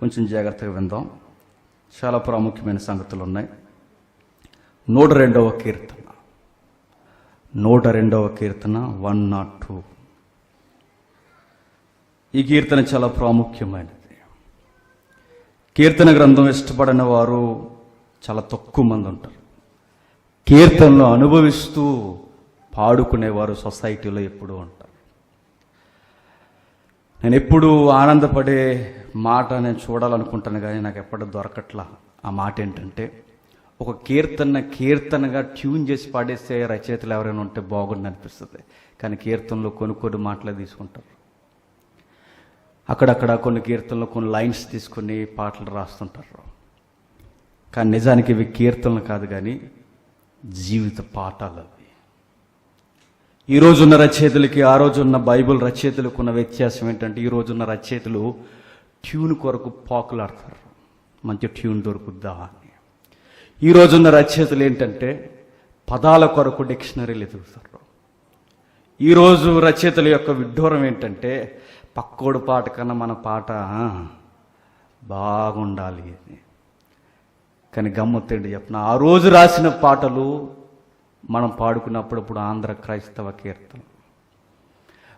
కొంచెం జాగ్రత్తగా విందాం. చాలా ప్రాముఖ్యమైన సంగతులు ఉన్నాయి. 102వ కీర్తన 102 ఈ కీర్తన చాలా ప్రాముఖ్యమైనది. కీర్తన గ్రంథం ఇష్టపడిన వారు చాలా తక్కువ మంది ఉంటారు. కీర్తనలు అనుభవిస్తూ పాడుకునేవారు సొసైటీలో ఎప్పుడూ ఉంటారు. నేను ఎప్పుడు ఆనందపడే మాట నేను చూడాలనుకుంటాను, కానీ నాకు ఎప్పటి దొరకట్లా. ఆ మాట ఏంటంటే, ఒక కీర్తనగా ట్యూన్ చేసి పాడేసే రచయితలు ఎవరైనా ఉంటే బాగుండి అనిపిస్తుంది. కానీ కీర్తనలో కొన్ని మాటలే తీసుకుంటారు. అక్కడక్కడ కొన్ని కీర్తనలో కొన్ని లైన్స్ తీసుకుని పాటలు రాస్తుంటారు. కానీ నిజానికి ఇవి కీర్తనలు కాదు, కానీ జీవిత పాఠాలు అవి. ఈ రోజున్న రచయితలకి ఆ రోజున్న బైబిల్ రచయితలకు ఉన్న వ్యత్యాసం ఏంటంటే, ఈ రోజున్న రచయితలు ట్యూన్ కొరకు పాకులాడతారు, మంచి ట్యూన్ దొరుకుద్దా అని. ఈ రోజున్న రచయితలు ఏంటంటే పదాల కొరకు డిక్షనరీలు ఎదుగుతారు. ఈరోజు రచయితల యొక్క విడ్డూరం ఏంటంటే, పక్కోడు పాట కన్నా మన పాట బాగుండాలి అని. కానీ గమ్మత్తేంటి చెప్పిన, ఆ రోజు రాసిన పాటలు మనం పాడుకున్నప్పుడు ఆంధ్ర క్రైస్తవ కీర్తన.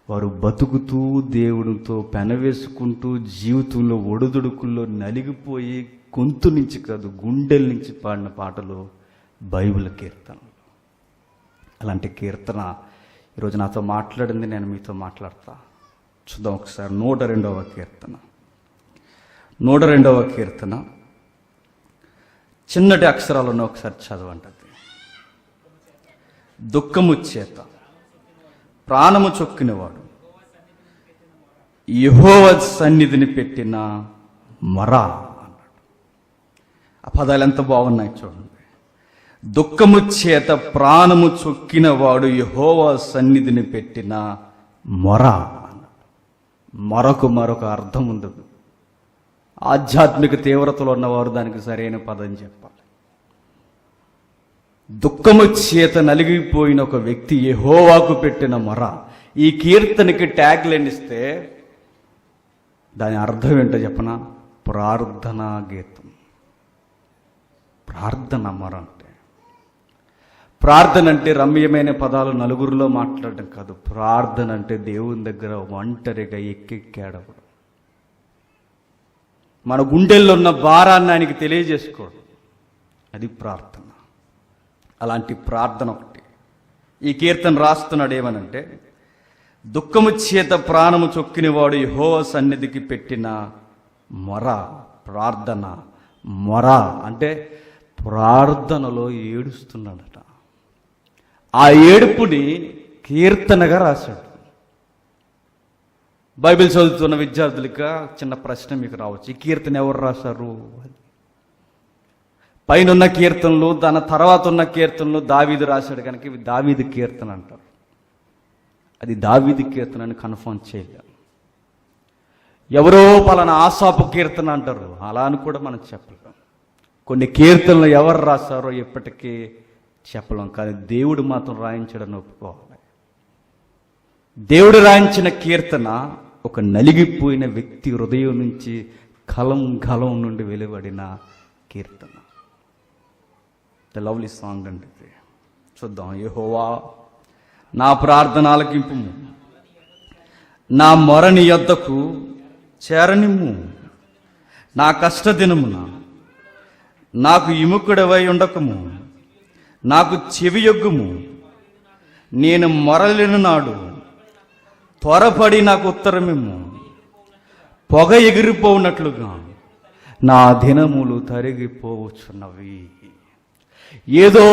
వారు బతుకుతూ దేవుడితో పెనవేసుకుంటూ జీవితంలో ఒడుదుడుకుల్లో నలిగిపోయి గొంతు నుంచి కాదు గుండెల నుంచి పాడిన పాటలు బైబిల్ కీర్తనలు. అలాంటి కీర్తన ఈరోజు నాతో మాట్లాడింది, నేను మీతో మాట్లాడతా. చూద్దాం ఒకసారి 102వ కీర్తన. 102వ కీర్తన చిన్నటి అక్షరాలను ఒకసారి చదవండి. దుఃఖము చేత ప్రాణము చొక్కినవాడు యెహోవా సన్నిధిని పెట్టిన మొర అన్నాడు. ఆ పదాలు ఎంత బాగున్నాయి చూడండి. దుఃఖము చేత ప్రాణము చొక్కినవాడు యెహోవా సన్నిధిని పెట్టిన మొర అన్నాడు. మరొక అర్థం ఉంది. ఆధ్యాత్మిక తీవ్రతలో ఉన్నవారు దానికి సరైన పదం చెప్పాలి. దుఃఖము చేత నలిగిపోయిన ఒక వ్యక్తి యెహోవాకు పెట్టిన మొర. ఈ కీర్తనకి ట్యాగ్ లైన్ ఇస్తే దాని అర్థం ఏంటో చెప్పనా? ప్రార్థనా గీతం. ప్రార్థన మొర అంటే, ప్రార్థన అంటే రమ్యమైన పదాలు నలుగురిలో మాట్లాడడం కాదు. ప్రార్థన అంటే దేవుని దగ్గర ఒంటరిగా ఎక్కెక్కాడవడం, మన గుండెల్లో ఉన్న భారాన్ని ఆయనకి తెలియజేసుకోవడం, అది ప్రార్థన. అలాంటి ప్రార్థన ఒకటి ఈ కీర్తన రాస్తున్నాడు. ఏమనంటే, దుఃఖము చేత ప్రాణము చొక్కినవాడు యెహోవా సన్నిధికి పెట్టిన మొర. ప్రార్థన మొర అంటే ప్రార్థనలో ఏడుస్తున్నాడట. ఆ ఏడుపుని కీర్తనగా రాశాడు. బైబిల్ చదువుతున్న విద్యార్థులకి చిన్న ప్రశ్న మీకు రావచ్చు, ఈ కీర్తన ఎవరు రాశారు? పైన కీర్తనలు, దాని తర్వాత ఉన్న కీర్తనలు దావీదు రాశాడు కనుక ఇవి దావీదు కీర్తన అంటారు. అది దావీదు కీర్తన అని కన్ఫర్మ్ చేయలేం. ఎవరో పలానా ఆసాపు కీర్తన అంటారు, అలా అని కూడా మనం చెప్పలేం. కొన్ని కీర్తనలు ఎవరు రాశారో ఎప్పటికీ చెప్పలేం. కానీ దేవుడు మాత్రం రాయించడని ఒప్పుకోవాలి. దేవుడు రాయించిన కీర్తన ఒక నలిగిపోయిన వ్యక్తి హృదయం నుంచి కలం నుండి వెలువడిన కీర్తన. ద లవ్లీ సాంగ్ అంటే చూద్దాం. యెహోవా నా ప్రార్థన ఆలకింపుము, నా మొర నీ యొద్దకు చేరనిమ్ము. నా కష్టదినమున నాకు విముఖుడవై ఉండకము, నాకు చెవియొగ్గుము. నేను మొరలిన నాడు త్వరపడి నాకు ఉత్తరమిమ్ము. పొగ ఎగిరిపోవునట్లుగా నా దినములు తరిగిపోవచ్చున్నవి. ఏదో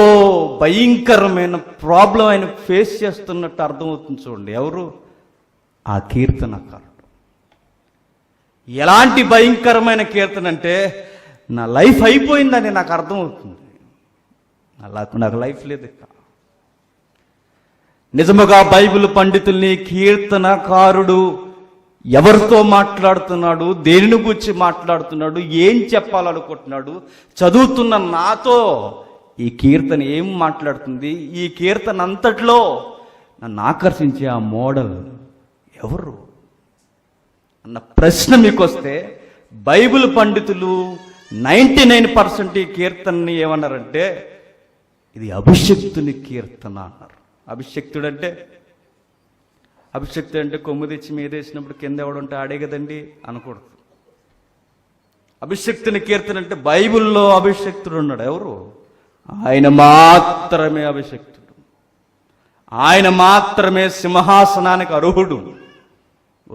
భయంకరమైన ప్రాబ్లం ఆయన ఫేస్ చేస్తున్నట్టు అర్థమవుతుంది. చూడండి, ఎవరు? ఆ కీర్తనకారుడు. ఎలాంటి భయంకరమైన కీర్తన అంటే, నా లైఫ్ అయిపోయిందని నాకు అర్థమవుతుంది. నాకు లైఫ్ లేదు ఇక. నిజముగా బైబిల్ పండితుల్ని కీర్తనకారుడు ఎవరితో మాట్లాడుతున్నాడు, దేనిని గురించి మాట్లాడుతున్నాడు, ఏం చెప్పాలనుకుంటున్నాడు, చదువుతున్న నాతో ఈ కీర్తన ఏం మాట్లాడుతుంది, ఈ కీర్తన అంతట్లో నన్ను ఆకర్షించే ఆ మోడల్ ఎవరు అన్న ప్రశ్న మీకు వస్తే బైబిల్ పండితులు 99% ఈ కీర్తనని ఏమన్నారంటే ఇది అభిషక్తుని కీర్తన అన్నారు. అభిషక్తుడు అంటే కొమ్ము తెచ్చి మీదేసినప్పుడు కింద ఎవడుంటే ఆడే కదండి అనకూడదు. అభిషక్తుని కీర్తన అంటే బైబిల్లో అభిషక్తుడు ఉన్నాడు. ఎవరు? ఆయన మాత్రమే అభిషక్తుడు, ఆయన మాత్రమే సింహాసనానికి అర్హుడు.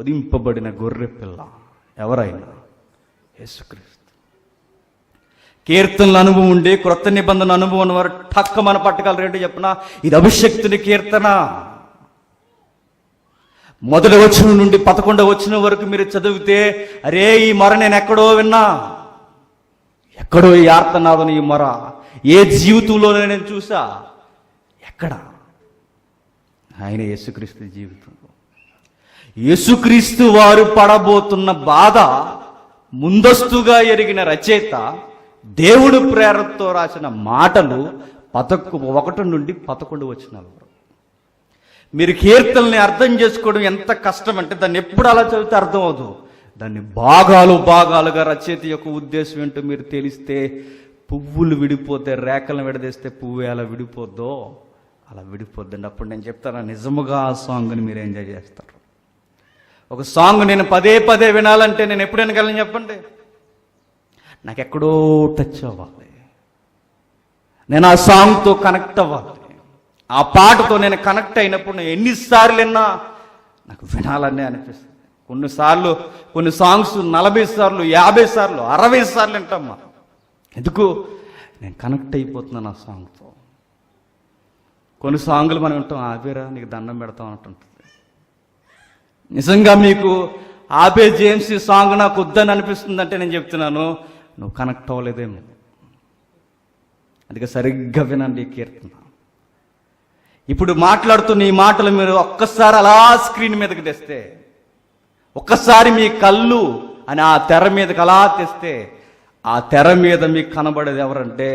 ఉదింపబడిన గొర్రె పిల్ల ఎవరైనా యేసుక్రీస్తు. కీర్తనల అనుభవం ఉండి క్రొత్త నిబంధన అనుభవం ఉన్నవారు టక్క మన పట్టగలరు. ఏంటో చెప్పిన ఇది అభిషక్తుని కీర్తన. 1వ వచనం నుండి 11వ వచనం వరకు మీరు చదివితే అరే ఈ మొర నేను ఎక్కడో విన్నా, ఎక్కడో ఈ ఆర్తనాదం, ఈ మొర ఏ జీవితంలో నేను చూసా, ఎక్కడ? ఆయన యేసుక్రీస్తు జీవితంలో. యేసుక్రీస్తు వారు పడబోతున్న బాధ ముందస్తుగా ఎరిగిన రచయిత దేవుడు ప్రేరణతో రాసిన మాటలు 1 నుండి 11 వచనాలు. మీరు కీర్తనల్ని అర్థం చేసుకోవడం ఎంత కష్టం అంటే దాన్ని ఎప్పుడు అలా చదివితే అర్థం అవదు. దాన్ని భాగాలుగా రచయిత యొక్క ఉద్దేశం ఏంటో మీరు తెలిస్తే, పువ్వులు విడిపోతే రేఖలను విడదీస్తే పువ్వు ఎలా విడిపోద్దో అలా విడిపోద్దండి. అప్పుడు నేను చెప్తాను నిజముగా ఆ సాంగ్ని మీరు ఎంజాయ్ చేస్తారు. ఒక సాంగ్ నేను పదే వినాలంటే నేను ఎప్పుడు వినగలను చెప్పండి? నాకు ఎక్కడో టచ్ అవ్వాలి, నేను ఆ సాంగ్తో కనెక్ట్ అవ్వాలి. ఆ పాటతో నేను కనెక్ట్ అయినప్పుడు నేను ఎన్నిసార్లు విన్నా నాకు వినాలనే అనిపిస్తుంది. కొన్ని సాంగ్స్ 40 సార్లు, 50 సార్లు, 60 సార్లు వింటామ్మా. ఎందుకు? నేను కనెక్ట్ అయిపోతున్నాను ఆ సాంగ్తో. కొన్ని సాంగులు మనం వింటాం, ఆపేరా నీకు దండం పెడతాం అంటుంటుంది. నిజంగా మీకు ఆపే జేమ్స్ ఈ సాంగ్ నాకు వద్దని అనిపిస్తుంది అంటే నేను చెప్తున్నాను నువ్వు కనెక్ట్ అవ్వలేదేమో. అందుకే సరిగ్గా వినండి ఈ కీర్తన. ఇప్పుడు మాట్లాడుతున్న ఈ మాటలు మీరు ఒక్కసారి అలా స్క్రీన్ మీదకి తెస్తే, ఒక్కసారి మీ కళ్ళు అని ఆ తెర మీదకి అలా తెస్తే, ఆ తెర మీద మీకు కనబడేది ఎవరంటే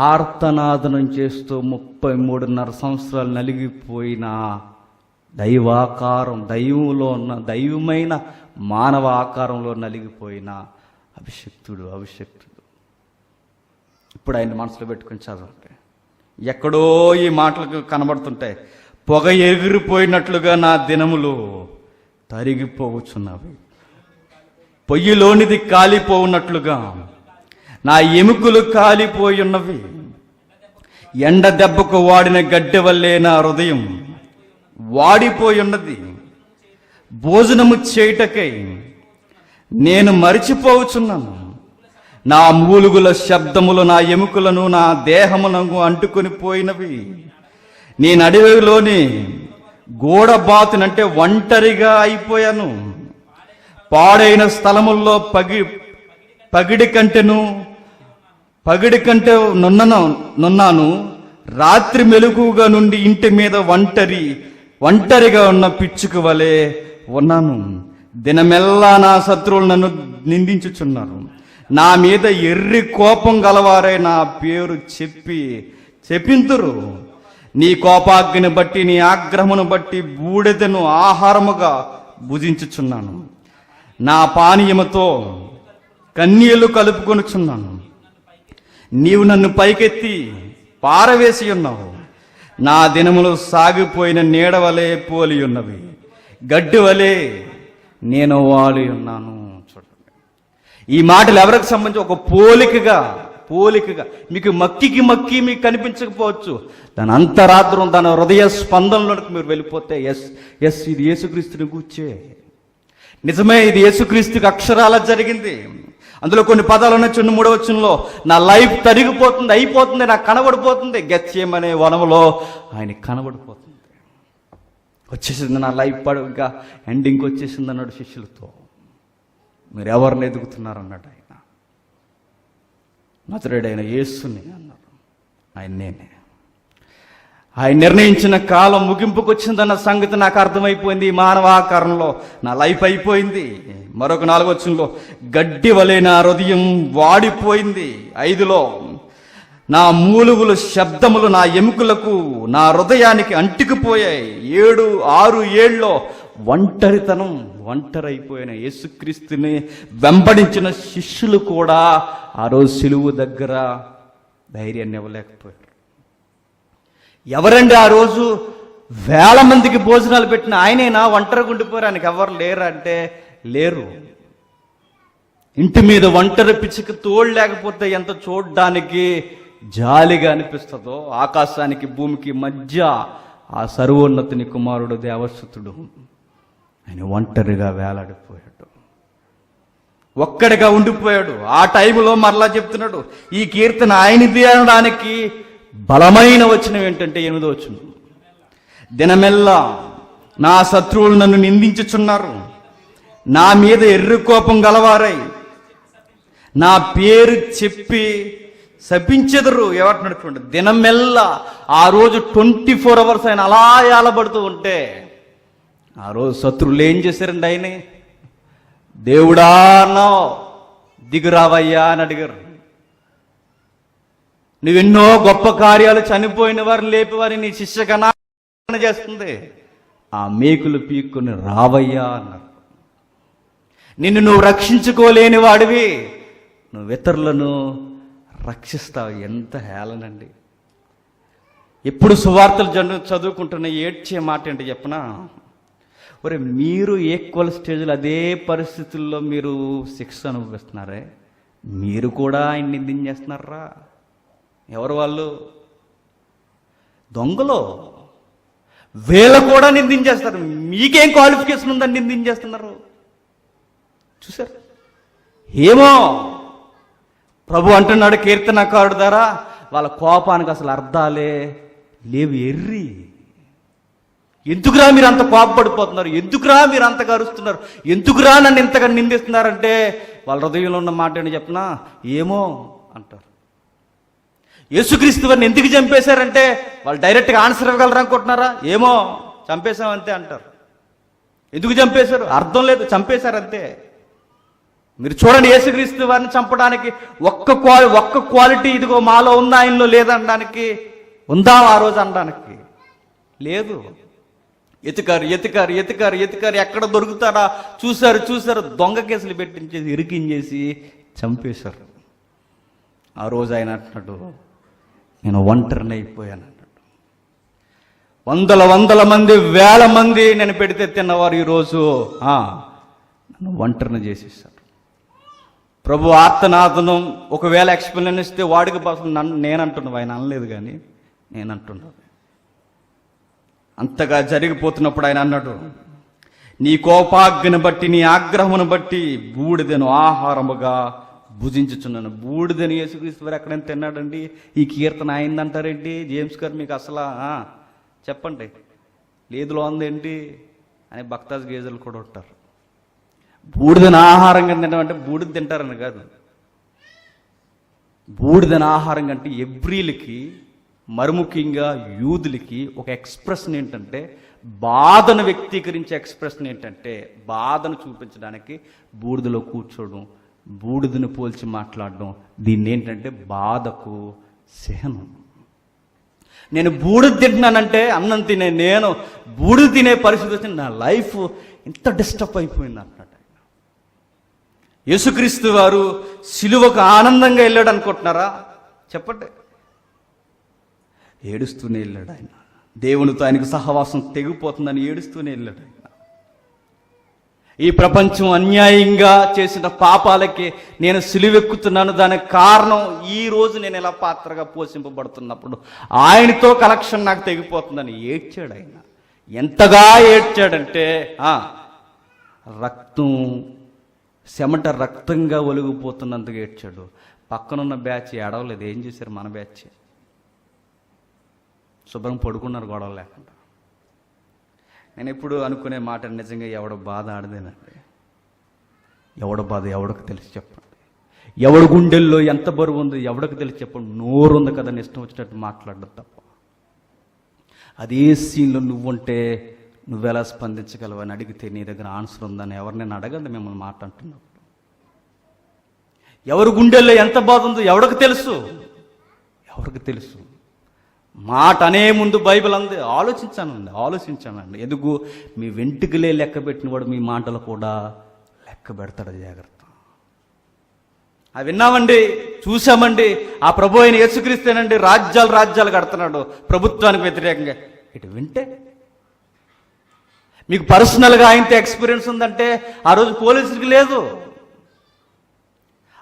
ఆర్తనాదనం చేస్తూ 33.5 సంవత్సరాలు నలిగిపోయిన దైవాకారం, దైవంలో ఉన్న దైవమైన మానవ ఆకారంలో నలిగిపోయిన అభిషక్తుడు. ఇప్పుడు ఆయన మనసులో పెట్టుకుని చదవండి. ఎక్కడో ఈ మాటలకు కనబడుతుంటాయి. పొగ ఎగిరిపోయినట్లుగా నా దినములు తరిగిపోవచ్చున్నవి, పొయ్యిలోనిది కాలిపోవున్నట్లుగా నా ఎముకలు కాలిపోయి ఉన్నవి. ఎండ దెబ్బకు వాడిన గడ్డె వల్లే నా హృదయం వాడిపోయి ఉన్నది. భోజనము చేయుటకై నేను మరిచిపోవచ్చున్నాను. నా మూలుగుల శబ్దములు నా ఎముకలను నా దేహమునకు అంటుకొని పోయినవి. నేను అడవిలోని గోడబాతునంటే ఒంటరిగా అయిపోయాను. పాడైన స్థలముల్లో పగిడి కంటే నున్నాను. రాత్రి మెలకుగా నుండి ఇంటి మీద ఒంటరిగా ఉన్న పిచ్చుకు వలె ఉన్నాను. దినమెల్లా నా శత్రువులు నన్ను నిందించుచున్నారు. నా మీద ఎర్రి కోపం గలవారే నా పేరు చెప్పింతురు. నీ కోపాగ్ని బట్టి, నీ ఆగ్రహమును బట్టి బూడిదను ఆహారముగా భుజించుచున్నాను. నా పానీయముతో కన్నీళ్లు కలుపుకొనుచున్నాను. నీవు నన్ను పైకెత్తి పారవేసి ఉన్నావు. నా దినములు సాగిపోయిన నీడవలే పోలి ఉన్నవి, గడ్డి వలె నేను వాలి ఉన్నాను. చూడండి, ఈ మాటలు ఎవరికి సంబంధించి ఒక పోలికగా మీకు మక్కి మీకు కనిపించకపోవచ్చు. దాని అంతరాత్రం, దాని హృదయ స్పందనలోకి మీరు వెళ్ళిపోతే ఎస్ ఇది యేసుక్రీస్తుని గూర్చే, నిజమే ఇది యేసుక్రీస్తుకి అక్షరాల జరిగింది. అందులో కొన్ని పదాలు ఉన్నాయి. 3వ వచనంలో నా లైఫ్ తరిగిపోతుంది, అయిపోతుంది, నాకు కనబడిపోతుంది. గెత్సేమనే వనములో ఆయన కనబడిపోతుంది. వచ్చేసింది నా లైఫ్, ఇంకా ఎండింగ్కి వచ్చేసింది అన్నాడు శిష్యులతో. మీరు ఎవరిని ఎదుగుతున్నారు అన్నాడు ఆయన. నజరేయుడైన యేసుని అన్నారు. ఆయన నేనే. ఆయన నిర్ణయించిన కాలం ముగింపుకు వచ్చిందన్న సంగతి నాకు అర్థమైపోయింది. ఈ మానవ ఆకారంలో నా లైఫ్ అయిపోయింది. మరొక 4వ వచనంలో గడ్డి వలె నా హృదయం వాడిపోయింది. 5లో నా మూలుగుల శబ్దములు నా ఎముకలకు, నా హృదయానికి అంటుకుపోయాయి. 6, 7లో ఒంటరైపోయిన యేసుక్రీస్తుని వెంబడించిన శిష్యులు కూడా ఆ రోజు సిలువ దగ్గర ధైర్యాన్ని ఇవ్వలేకపోయారు. ఎవరండి ఆ రోజు వేల మందికి భోజనాలు పెట్టిన ఆయనేనా ఒంటరిగా ఉండిపోయారు, ఆయనకి ఎవరు లేరు అంటే లేరు. ఇంటి మీద ఒంటరి పిచ్చికి తోడు లేకపోతే ఎంత చూడ్డానికి జాలిగా అనిపిస్తుందో, ఆకాశానికి భూమికి మధ్య ఆ సర్వోన్నతుని కుమారుడు దేవసుతుడు ఆయన ఒంటరిగా వేలాడిపోయాడు, ఒక్కడిగా ఉండిపోయాడు. ఆ టైంలో మరలా చెప్తున్నాడు, ఈ కీర్తన ఆయనది అనడానికి బలమైన వచనం ఏంటంటే 8వ వచనం, దినమెల్లా నా శత్రువులు నన్ను నిందించుచున్నారు, నా మీద ఎర్రి కోపం గలవారై నా పేరు చెప్పి శపించెదరు. ఏమంటున్నాడు చూడండి, దినమెల్లా. ఆ రోజు 24 hours ఆయన అలా ఏలబడుతూ ఉంటే ఆ రోజు శత్రువులు ఏం చేశారండి? ఆయనే దేవుడా అన్నావు, దిగురావయ్యా అని అడిగారు. నువ్వెన్నో గొప్ప కార్యాలు, చనిపోయిన వారిని లేపేవారి నీ శిష్యగణ చేస్తుంది, ఆ మేకులు పీక్కుని రావయ్యా అన్నారు. నిన్ను నువ్వు రక్షించుకోలేని వాడివి, నువ్వు ఇతరులను రక్షిస్తావు. ఎంత హేళనండి. ఎప్పుడు సువార్తలు చదువుకుంటున్న ఏడ్చే మాట ఏంటి చెప్పనా? ఒరే, మీరు ఈక్వల్ స్టేజ్లో అదే పరిస్థితుల్లో మీరు శిక్ష అనుభవిస్తున్నారే, మీరు కూడా ఆయన నిందించేస్తున్నారా? ఎవరు వాళ్ళు? దొంగలో వీళ్ళు కూడా నిందించేస్తారు. మీకేం క్వాలిఫికేషన్ ఉందని నిందించేస్తున్నారు? చూసారు? ఏమో ప్రభు అంటున్నాడు కీర్తనకారుడు ద్వారా, వాళ్ళ కోపానికి అసలు అర్థాలే లేవు. ఎర్రి, ఎందుకురా మీరు అంత కోపపడిపోతున్నారు, ఎందుకురా మీరు అంతగా అరుస్తున్నారు, ఎందుకురా నన్ను ఇంతగా నిందిస్తున్నారంటే వాళ్ళ హృదయంలో ఉన్న మాట ఏంటి చెప్పనా? ఏమో అంటారు. యేసుక్రీస్తు వారిని ఎందుకు చంపేశారంటే వాళ్ళు డైరెక్ట్గా ఆన్సర్ ఇవ్వగలరు అనుకుంటున్నారా? ఏమో, చంపేశామంతే అంటారు. ఎందుకు చంపేశారు అర్థం లేదు, చంపేశారంతే. మీరు చూడండి, యేసుక్రీస్తు వారిని చంపడానికి ఒక్క క్వాలిటీ ఇదిగో మాలో ఉందా, ఆయనలో లేదనడానికి ఉందా? ఆ రోజు అనడానికి లేదు. ఎతికారు, ఎక్కడ దొరుకుతారా చూశారు, దొంగ కేసులు పెట్టించేసి ఇరికించేసి చంపేశారు. ఆ రోజు ఆయన అంటున్నాడు, నేను ఒంటరిని అయిపోయాను అన్నాడు. వందల మంది, వేల మంది నేను పెడితే తిన్నవారు ఈరోజు నన్ను ఒంటరిని చేసేసారు. ప్రభు ఆర్తనాదనం ఒకవేళ ఎక్స్ప్లెయిన్ ఇస్తే వాడికి బస్సు నేనంటున్నావు, ఆయన అనలేదు కానీ నేనంటున్నాను. అంతగా జరిగిపోతున్నప్పుడు ఆయన అన్నాడు, నీ కోపాగ్ని బట్టి, నీ ఆగ్రహమును బట్టి బూడిదను ఆహారముగా భుజించుచున్నాను. బూడిదని యేసుక్రీస్తు వారు ఎక్కడైనా తిన్నాడండి? ఈ కీర్తన అయిందంటారేంటి? జేమ్స్ గారు మీకు అసలు చెప్పండి, లేదులో ఉందేంటి అని భక్తాజ్ గేజర్లు కూడా ఉంటారు. బూడిదని ఆహారంగా తినడం అంటే బూడిద తింటారని కాదు. బూడిదని ఆహారం అంటే ఎవ్రీలకి, మరి ముఖ్యంగా యూదులకి ఒక ఎక్స్ప్రెషన్ ఏంటంటే, బాధను వ్యక్తీకరించే ఎక్స్ప్రెషన్ ఏంటంటే, బాధను చూపించడానికి బూడిదలో కూర్చోవడం, బూడిదను పోల్చి మాట్లాడడం. దీన్ని ఏంటంటే బాధకు చిహ్నం. నేను బూడిద తింటున్నానంటే, అన్నం తినే నేను బూడిద తినే పరిస్థితి వచ్చి నా లైఫ్ ఇంత డిస్టర్బ్ అయిపోయింది అంటున్నాడు. యేసుక్రీస్తు వారు సిలువకు ఆనందంగా వెళ్ళాడు అనుకుంటున్నారా? చెప్పండి. ఏడుస్తూనే వెళ్ళాడు ఆయన. దేవునితో ఆయనకు సహవాసం తెగిపోతుందని ఏడుస్తూనే వెళ్ళాడు ఆయన. ఈ ప్రపంచం అన్యాయంగా చేసిన పాపాలకి నేను సిలువెక్కుతున్నాను, దానికి కారణం ఈ రోజు నేను ఎలా పాత్రగా పోషింపబడుతున్నప్పుడు ఆయనతో కనెక్షన్ నాకు తెగిపోతుందని ఏడ్చాడు ఆయన. ఎంతగా ఏడ్చాడంటే రక్తం, చెమట రక్తంగా ఒలిగిపోతున్నంతగా ఏడ్చాడు. పక్కనున్న బ్యాచ్ ఏడవలేదు. ఏం చేశారు? మన బ్యాచ్ శుభ్రం పడుకున్నారు గొడవ లేకుండా. నేను ఎప్పుడు అనుకునే మాట, నిజంగా ఎవడ బాధ ఆడదేనండి. ఎవడ బాధ ఎవడికి తెలిసి చెప్పండి. ఎవడి గుండెల్లో ఎంత బరువు ఉంది ఎవడికి తెలిసి చెప్పండి. నోరు ఉంది కదా ఇష్టం వచ్చినట్టు మాట్లాడడం తప్ప. అదే సీన్లో నువ్వుంటే నువ్వెలా స్పందించగలవు అని అడిగితే నీ దగ్గర ఆన్సర్ ఉందని ఎవరినైనా అడగండి. మిమ్మల్ని మాట అంటున్నప్పుడు ఎవరి గుండెల్లో ఎంత బాధ ఉందో ఎవడికి తెలుసు? ఎవరికి తెలుసు? మాట అనే ముందు బైబిల్ అంది. ఆలోచించానండి. ఎందుకు? మీ వెంట్రుకలే లెక్క పెట్టినవాడు మీ మాటలు కూడా లెక్క పెడతాడు. జాగ్రత్త. అవి విన్నామండి, చూసామండి. ఆ ప్రభు అయిన యేసుక్రీస్తేనండి రాజ్యాలు కడుతున్నాడు ప్రభుత్వానికి వ్యతిరేకంగా. ఇటు వింటే మీకు పర్సనల్గా ఆయనతో ఎక్స్పీరియన్స్ ఉందంటే ఆ రోజు పోలీసులకి లేదు,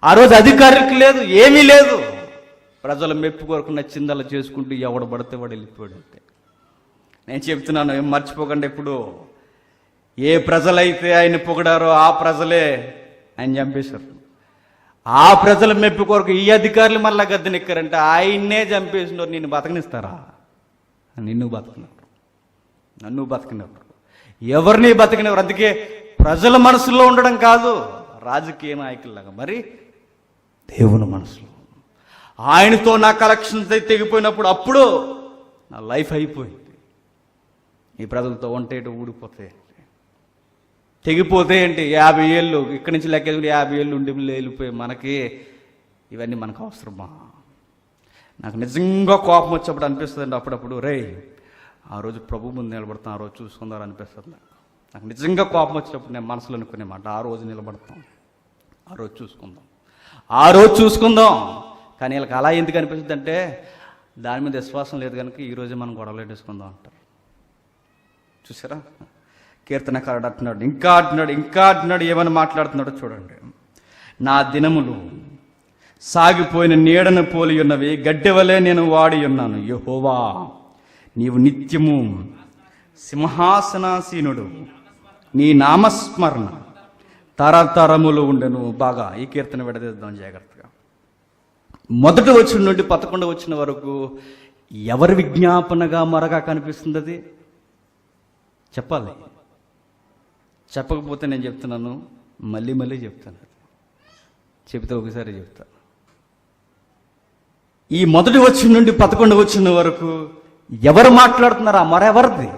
ఆ రోజు అధికారులకు లేదు, ఏమీ లేదు. ప్రజల మెప్పు కొరకు నచ్చిందలా చేసుకుంటూ ఎవడు పడితే వాడు వెళ్ళిపోయాడు. అంతే. నేను చెప్తున్నాను, ఏం మర్చిపోకండి. ఇప్పుడు ఏ ప్రజలైతే ఆయన పొగిడారో ఆ ప్రజలే ఆయన చంపేశారు. ఆ ప్రజల మెప్పు కొరకు ఈ అధికారులు మళ్ళా గద్దెనెక్కారంటే ఆయన్నే చంపేసినారు. నిన్ను బతకనిస్తారా? నన్ను బతకనివ్వరు, ఎవరిని బతకనివ్వరు. అందుకే ప్రజల మనసులో ఉండడం కాదు, రాజకీయ నాయకుల్లాగా మరి దేవుని మనసులో. ఆయనతో నా కలెక్షన్స్ తెగిపోయినప్పుడు అప్పుడు నా లైఫ్ అయిపోయింది. ఈ ప్రజలతో ఒంటేటు ఊడిపోతాయి, తెగిపోతే ఏంటి? 50 ఏళ్ళు ఇక్కడి నుంచి లెక్క 50 ఏళ్ళు ఉండి వెళ్ళిపోయి మనకి ఇవన్నీ మనకు అవసరమా? నాకు నిజంగా కోపం వచ్చేప్పుడు అనిపిస్తుంది అండి అప్పుడప్పుడు, ఆ రోజు ప్రభు ముందు నిలబడతాం, ఆ రోజు చూసుకుందాం అనిపిస్తుంది. నాకు నిజంగా కోపం వచ్చినప్పుడు నేను మనసులో అనుకునే మాట, ఆ రోజు నిలబడతాం, ఆ రోజు చూసుకుందాం. కానీ వీళ్ళకి అలా ఎందుకు అనిపిస్తుంది అంటే దాని మీద విశ్వాసం లేదు కనుక ఈరోజే మనం గొడవలు పెట్టేసుకుందాం అంటారు. చూసారా? కీర్తనకారుడు అంటున్నాడు, ఇంకా అంటున్నాడు, ఏమని మాట్లాడుతున్నాడో చూడండి. నా దినములు సాగిపోయిన నీడను పోలి ఉన్నవి, గడ్డి వలె నేను వాడి ఉన్నాను. యెహోవా, నీవు నిత్యము సింహాసనాసీనుడు, నీ నామస్మరణ తరతరములు ఉండెను. బాగా ఈ కీర్తన విడదీద్దాం జాగ్రత్తగా. మొదటి వచ్చిన నుండి 11 వచ్చిన వరకు ఎవరి విజ్ఞాపనగా మరగా కనిపిస్తుంది? అది చెప్పాలి. చెప్పకపోతే నేను చెప్తున్నాను, మళ్ళీ చెప్తాను. చెబితే ఒకసారి చెప్తాను. ఈ మొదటి వచ్చిన నుండి 11 వచ్చిన వరకు ఎవరు మాట్లాడుతున్నారా? మరెవరిది?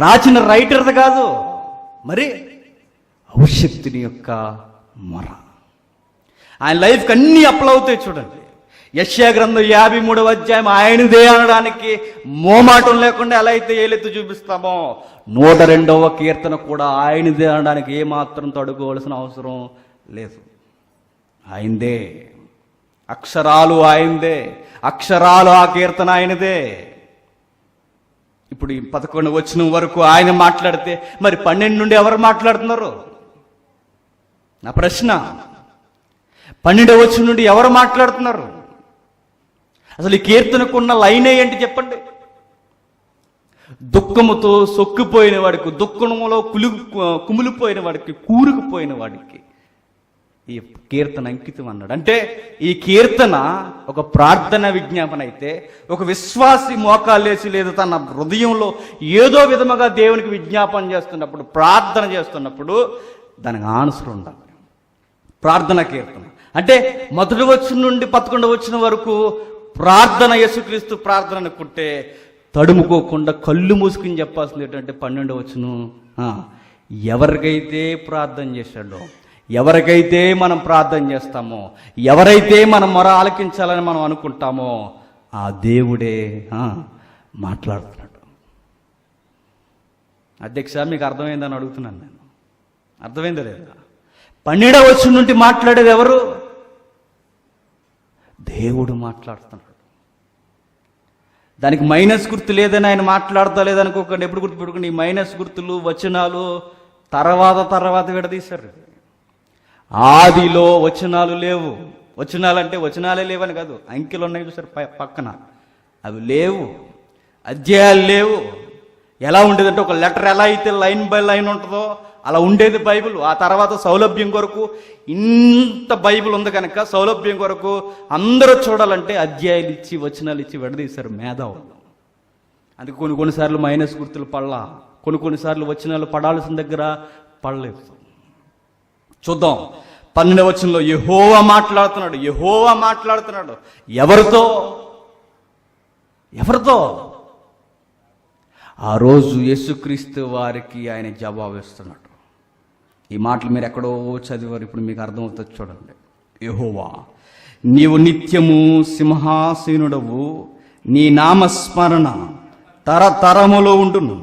రాసిన రైటర్ది కాదు, మరి అభిషిక్తుని యొక్క మొర. ఆయన లైఫ్కి అన్నీ అప్లై అవుతాయి. చూడండి, యెషయా గ్రంథం 53వ అధ్యాయం ఆయనదే అనడానికి మోమాటం లేకుండా ఎలా అయితే ఏలెత్తి చూపిస్తామో 102వ కీర్తన కూడా ఆయనదే అనడానికి ఏమాత్రం తడుకోవాల్సిన అవసరం లేదు. ఆయనదే, అక్షరాలు ఆయనదే, అక్షరాలు ఆ కీర్తన ఆయనదే. ఇప్పుడు ఈ 11 వచనం వరకు ఆయన మాట్లాడితే మరి 12 నుండి ఎవరు మాట్లాడుతున్నారు? నా ప్రశ్న. 12వ వచనం నుండి ఎవరు మాట్లాడుతున్నారు? అసలు ఈ కీర్తనకున్న లైనే ఏంటి చెప్పండి? దుఃఖముతో సొక్కిపోయిన వాడికి, దుఃఖములో కుమిలిపోయిన వాడికి, కూరుకుపోయిన వాడికి ఈ కీర్తన అంకితం అన్నాడు. అంటే ఈ కీర్తన ఒక ప్రార్థన విజ్ఞాపన అయితే, ఒక విశ్వాసి మోకాలేసి లేదా తన హృదయంలో ఏదో విధముగా దేవునికి విజ్ఞాపన చేస్తున్నప్పుడు, ప్రార్థన చేస్తున్నప్పుడు దానికి ఆన్సర్ ఉండాలి. ప్రార్థన కీర్తన అంటే మొదటి వచనం నుండి 11వ వచనం వరకు ప్రార్థన, యేసుక్రీస్తు ప్రార్థన అనుకుంటే తడుముకోకుండా కళ్ళు మూసుకుని చెప్పాల్సింది ఏంటంటే 12వ వచనం, ఎవరికైతే ప్రార్థన చేశాడో, ఎవరికైతే మనం ప్రార్థన చేస్తామో, ఎవరైతే మనం మొర ఆలకించాలని మనం అనుకుంటామో ఆ దేవుడే మాట్లాడుతున్నాడు. అధ్యక్ష, మీకు అర్థమైందని అడుగుతున్నాను నేను. అర్థమైందా లేదా? 12వ వచనం నుండి మాట్లాడేది ఎవరు? దేవుడు మాట్లాడుతున్నాడు. దానికి మైనస్ గుర్తు లేదని ఆయన మాట్లాడతా లేదనుకోకండి. ఎప్పుడు గుర్తుపెట్టుకోండి, ఈ మైనస్ గుర్తులు వచనాలు తర్వాత విడదీశారు. ఆదిలో వచనాలు లేవు. వచనాలు అంటే వచనాలే లేవని కాదు, అంకెలు ఉన్నాయి చూసారు పక్కన, అవి లేవు. అధ్యాయాలు లేవు. ఎలా ఉండేదంటే ఒక లెటర్ ఎలా అయితే లైన్ బై లైన్ ఉంటుందో అలా ఉండేది బైబిల్. ఆ తర్వాత సౌలభ్యం కొరకు ఇంత బైబిల్ ఉంది కనుక సౌలభ్యం కొరకు అందరూ చూడాలంటే అధ్యాయాలు ఇచ్చి వచనాలు ఇచ్చి విడదీశారు మేధావులు. అందుకే కొన్నిసార్లు మైనస్ గుర్తులు పడలా, కొన్నిసార్లు వచనాలు పడాల్సిన దగ్గర పడలేదు. చూద్దాం. 12వ వచనంలో యెహోవా మాట్లాడుతున్నాడు. ఎవరితో? ఆ రోజు యేసుక్రీస్తు వారికి ఆయన జవాబు ఇస్తున్నాడు. ఈ మాటలు మీరు ఎక్కడో చదివారు, ఇప్పుడు మీకు అర్థమవుతుంది. చూడండి. యెహోవా, నీవు నిత్యము సింహాసీనుడవు, నీ నామస్మరణ తరతరములో ఉండును.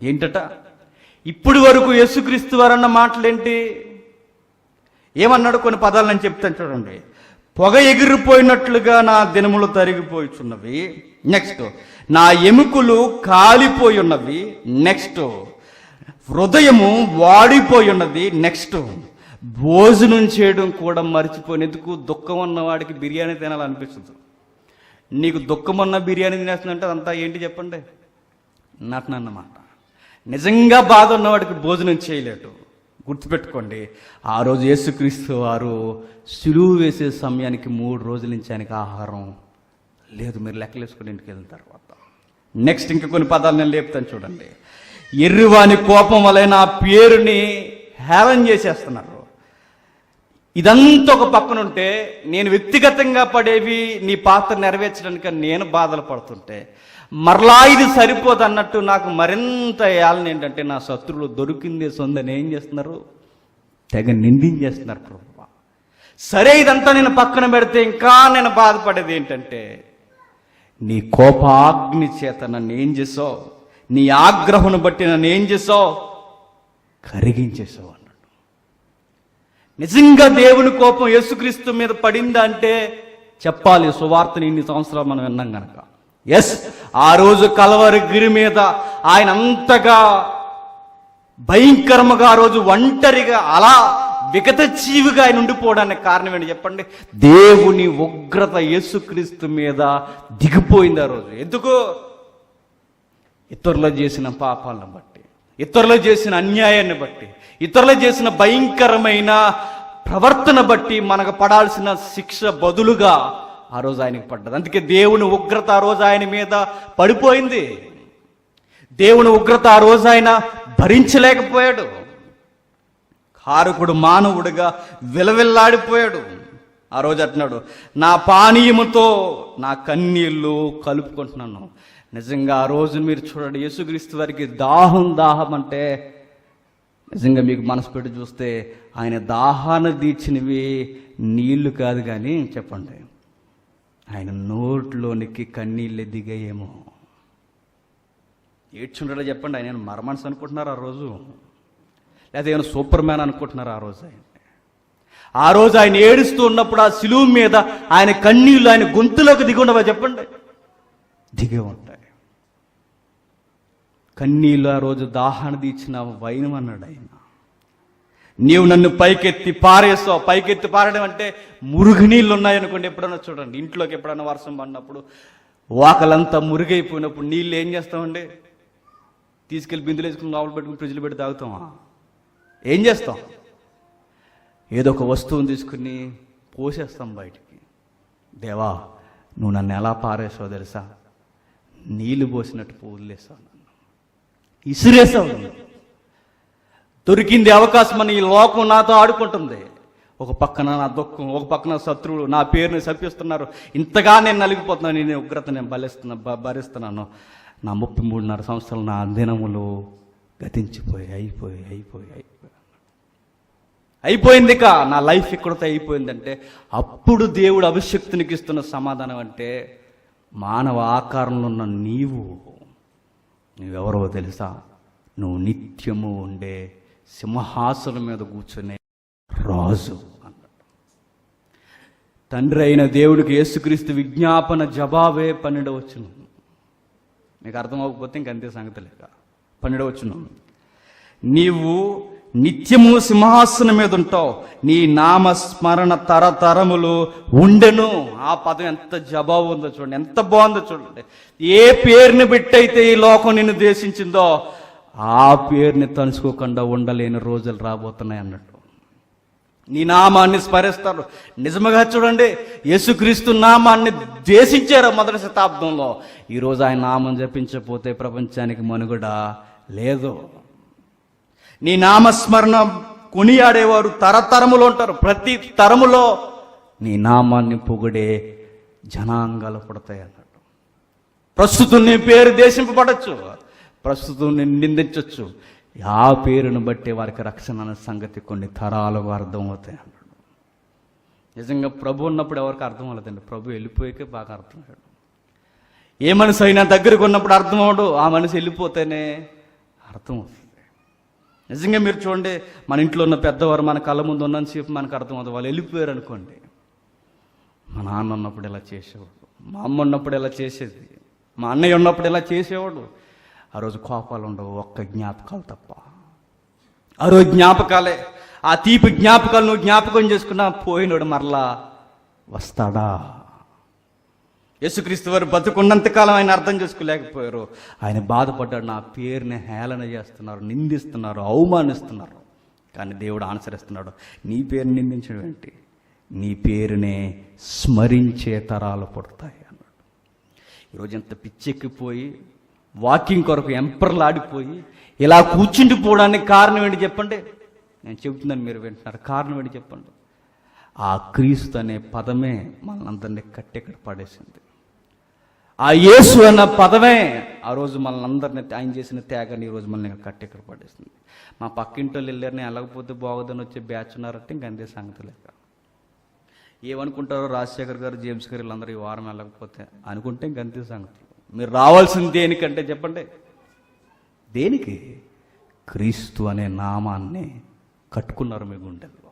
ఏంటట? ఇప్పుడు వరకు యేసుక్రీస్తు వారన్న మాటలేంటి? ఏమన్నాడు? కొన్ని పదాలు నేను చెప్తాను చూడండి. పొగ ఎగిరిపోయినట్లుగా నా దినములు తరిగిపోయిచున్నవి. నెక్స్ట్, నా ఎముకలు కాలిపోయి ఉన్నవి. నెక్స్ట్, హృదయము వాడిపోయి ఉన్నది. నెక్స్ట్, భోజనం చేయడం కూడా మర్చిపోయినందుకు. దుఃఖం ఉన్నవాడికి బిర్యానీ తినాలనిపిస్తుంది. నీకు దుఃఖం ఉన్న బిర్యానీ తినేస్తుందంటే అదంతా ఏంటి చెప్పండి? నటనన్నమాట. నిజంగా బాధ ఉన్నవాడికి భోజనం చేయలేడు. గుర్తుపెట్టుకోండి, ఆ రోజు యేసుక్రీస్తు వారు సిలువ వేసే సమయానికి 3 రోజుల నుంచి ఆయనకి ఆహారం లేదు. మీరు లెక్కలేసుకుని ఇంటికి వెళ్ళిన తర్వాత నెక్స్ట్ ఇంకా కొన్ని పదాలు నేను లేపుతాను చూడండి. ఎర్రివాని కోపం వలె నా పేరుని హేళన చేసేస్తున్నారు. ఇదంతా ఒక పక్కన ఉంటే, నేను వ్యక్తిగతంగా పడేవి నీ పాత్ర నెరవేర్చడానికి నేను బాధలు పడుతుంటే, మరలా ఇది సరిపోదు అన్నట్టు నాకు మరింత ఏళ్ళని ఏంటంటే, నా శత్రువులు దొరికిందే సొందని ఏం చేస్తున్నారు? తెగ నిందించేస్తున్నారు. ప్రభువా, సరే ఇదంతా నేను పక్కన పెడితే ఇంకా నేను బాధపడేది ఏంటంటే, నీ కోపాగ్ని చేత నన్ను ఏం చేసావు? నీ ఆగ్రహమును బట్టి నన్ను ఏం చేసావు? కరిగించేసావు అన్నాడు. నిజంగా దేవుని కోపం యేసుక్రీస్తు మీద పడిందా అంటే చెప్పాలి. సువార్తని ఇన్ని సంవత్సరాలు మనం విన్నాం కనుక. ఎస్, ఆ రోజు కలవరి గిరి మీద ఆయన అంతగా భయంకరముగా, ఆ రోజు ఒంటరిగా అలా విగత జీవిగా ఆయన ఉండిపోవడానికి కారణం ఏంటి చెప్పండి? దేవుని ఉగ్రత యేసుక్రీస్తు మీద దిగిపోయింది ఆ రోజు. ఎందుకు? ఇతరులు చేసిన పాపాలను బట్టి, ఇతరులు చేసిన అన్యాయాన్ని బట్టి, ఇతరులు చేసిన భయంకరమైన ప్రవర్తన బట్టి మనకు పడాల్సిన శిక్ష బదులుగా ఆ రోజు ఆయనకు పడ్డది. అందుకే దేవుని ఉగ్రత ఆ రోజు ఆయన మీద పడిపోయింది. దేవుని ఉగ్రత ఆ రోజు ఆయన భరించలేకపోయాడు. కారకుడు మానవుడిగా విలవిల్లాడిపోయాడు. ఆ రోజు అంటున్నాడు, నా పానీయముతో నా కన్నీళ్ళు కలుపుకుంటున్నాను. నిజంగా ఆ రోజు మీరు చూడండి, యేసుక్రీస్తు వారికి దాహం అంటే నిజంగా మీకు మనసు పెట్టి చూస్తే ఆయన దాహాన్ని తీర్చినవి నీళ్లు కాదు కానీ చెప్పండి, ఆయన నోట్లోనికి కన్నీళ్ళు దిగాయేమో. ఏడ్చుంటాడో చెప్పండి? ఆయన మరమనసు అనుకుంటున్నారు ఆ రోజు, లేదా ఏమైనా సూపర్ మ్యాన్ అనుకుంటున్నారు ఆ రోజు? ఆ రోజు ఆయన ఏడుస్తూ ఉన్నప్పుడు ఆ శిలువ మీద ఆయన కన్నీళ్ళు ఆయన గొంతులోకి దిగి ఉండవా చెప్పండి? దిగే ఉంటాయి. కన్నీళ్ళు ఆ రోజు దాహాన్ని తీర్చిన వైనం అన్నాడు ఆయన. నీవు నన్ను పైకెత్తి పారేసావు. పైకెత్తి పారడం అంటే మురుగునీళ్ళు ఉన్నాయనుకోండి. ఎప్పుడన్నా చూడండి, ఇంట్లోకి ఎప్పుడన్నా వర్షం పడినప్పుడు వాకలంతా మురుగైపోయినప్పుడు నీళ్ళు ఏం చేస్తామండి? తీసుకెళ్ళి బిందులు వేసుకుని లోపల పెట్టుకుని ఫ్రిడ్జ్లో పెట్టి తాగుతామా? ఏం చేస్తాం? ఏదో ఒక వస్తువుని తీసుకుని పోసేస్తాం బయటికి. దేవా, నువ్వు నన్ను ఎలా పారేసావు తెలుసా? నీళ్లు పోసినట్టు వదిలేసావు, నన్ను ఇసిరేసావు. దొరికింది అవకాశం అని ఈ లోకం నాతో ఆడుకుంటుంది. ఒక పక్కన నా దుఃఖం, ఒక పక్కన శత్రువులు నా పేరుని శపిస్తున్నారు. ఇంతగా నేను నలిగిపోతున్నాను. నేను ఉగ్రత నేను భరిస్తున్నాను. నా 33.5 సంవత్సరాలు నా దినములు గతించిపోయి అయిపోయింది. నా లైఫ్ ఇక్కడితో అయిపోయిందంటే అప్పుడు దేవుడు అభిషక్తునికి ఇస్తున్న సమాధానం అంటే, మానవ ఆకారంలో ఉన్న నువ్వెవరో తెలుసా? నువ్వు నిత్యము ఉండే సింహాసనం మీద కూర్చునే రాజు అన్నాడు. తండ్రి అయిన దేవుడికి యేసుక్రీస్తు విజ్ఞాపన జవాబే 12వ వచనం. మీకు అర్థమవకపోతే ఇంకంతే సంగతి లేక. 12వ వచనం, నీవు నిత్యము సింహాసనం మీద ఉంటావు, నీ నామస్మరణ తరతరములు ఉండెను. ఆ పదం ఎంత జవాబు ఉందో చూడండి, ఎంత బాగుందో చూడండి. ఏ పేరుని పెట్టయితే ఈ లోకం నిన్ను ద్వేషించిందో ఆ పేరుని తలుచుకోకుండా ఉండలేని రోజులు రాబోతున్నాయి అన్నట్టు. నీ నామాన్ని స్మరిస్తారు. నిజముగా చూడండి, యేసుక్రీస్తు నామాన్ని ద్వేషించారు మొదటి శతాబ్దంలో. ఈరోజు ఆయన నామం జపించకపోతే ప్రపంచానికి మనుగడ లేదు. నీ నామస్మరణ కొనియాడేవారు తరతరములో ఉంటారు. ప్రతి తరములో నీ నామాన్ని పొగిడే జనాంగాలు పుడతాయి అన్నట్టు. ప్రస్తుతం నీ పేరు దేశింపబడచ్చు, ప్రస్తుతం నేను నిందించవచ్చు. ఆ పేరును బట్టి వారికి రక్షణ అనే సంగతి కొన్ని తరాలకు అర్థమవుతాయి అన్నాడు. నిజంగా ప్రభు ఉన్నప్పుడు ఎవరికి అర్థం అవ్వలేదండి, ప్రభు వెళ్ళిపోయాకే బాగా అర్థమయ్యాడు. ఏ మనసు అయినా దగ్గరకు ఉన్నప్పుడు అర్థం అవడు, ఆ మనసు వెళ్ళిపోతేనే అర్థం అవుతుంది. నిజంగా మీరు చూడండి, మన ఇంట్లో ఉన్న పెద్దవారు మన కళ్ళ ముందు ఉన్నంతసేపు మనకు అర్థం అవుతుంది. వాళ్ళు వెళ్ళిపోయారు అనుకోండి, మా నాన్న ఉన్నప్పుడు ఎలా చేసేవాడు, మా అమ్మ ఉన్నప్పుడు ఎలా చేసేది, మా అన్నయ్య ఉన్నప్పుడు ఎలా చేసేవాడు. ఆ రోజు కోపాలు ఉండవు, ఒక్క జ్ఞాపకాలు తప్ప. ఆ రోజు జ్ఞాపకాలే, ఆ తీపి జ్ఞాపకాలు నువ్వు జ్ఞాపకం చేసుకున్నా పోయినోడు మరలా వస్తాడా? యేసుక్రీస్తు వారు బతుకున్నంతకాలం ఆయన అర్థం చేసుకోలేకపోయారు. ఆయన బాధపడ్డాడు, నా పేరుని హేళన చేస్తున్నారు, నిందిస్తున్నారు, అవమానిస్తున్నారు. కానీ దేవుడు ఆన్సర్ ఇస్తున్నాడు, నీ పేరుని నిందించడం ఏంటి, నీ పేరునే స్మరించే తరాలు పుడతాయి అన్నాడు. ఈరోజు ఎంత పిచ్చెక్కిపోయి వాకింగ్ కొరకు ఎంపర్లాడిపోయి ఇలా కూర్చుండిపోవడానికి కారణం ఏంటి చెప్పండి? నేను చెబుతున్నాను, మీరు వింటున్నారు. కారణం ఏంటి చెప్పండి? ఆ క్రీస్తు అనే పదమే మనందరినీ కట్టెక్కడ పడేసింది. ఆ యేసు అన్న పదమే ఆ రోజు మనందరినీ, ఆయన చేసిన త్యాగాన్ని ఈరోజు మనల్ని కట్టెక్కడ పడేసింది. మా పక్కింటోళ్ళు వెళ్ళారని వెళ్ళకపోతే బాగోదని వచ్చే బ్యాచ్ ఉన్నారంటే ఇంక అంతే సంగతి లేక. ఏమనుకుంటారో రాజశేఖర్ గారు, జేమ్స్ గారు వీళ్ళందరూ ఈ వారం వెళ్ళకపోతే అనుకుంటే ఇంకంతే సంగతి. మీరు రావాల్సింది దేనికంటే చెప్పండి? దేనికి? క్రీస్తు అనే నామాన్ని కట్టుకున్నారు మీ గుండెల్లో.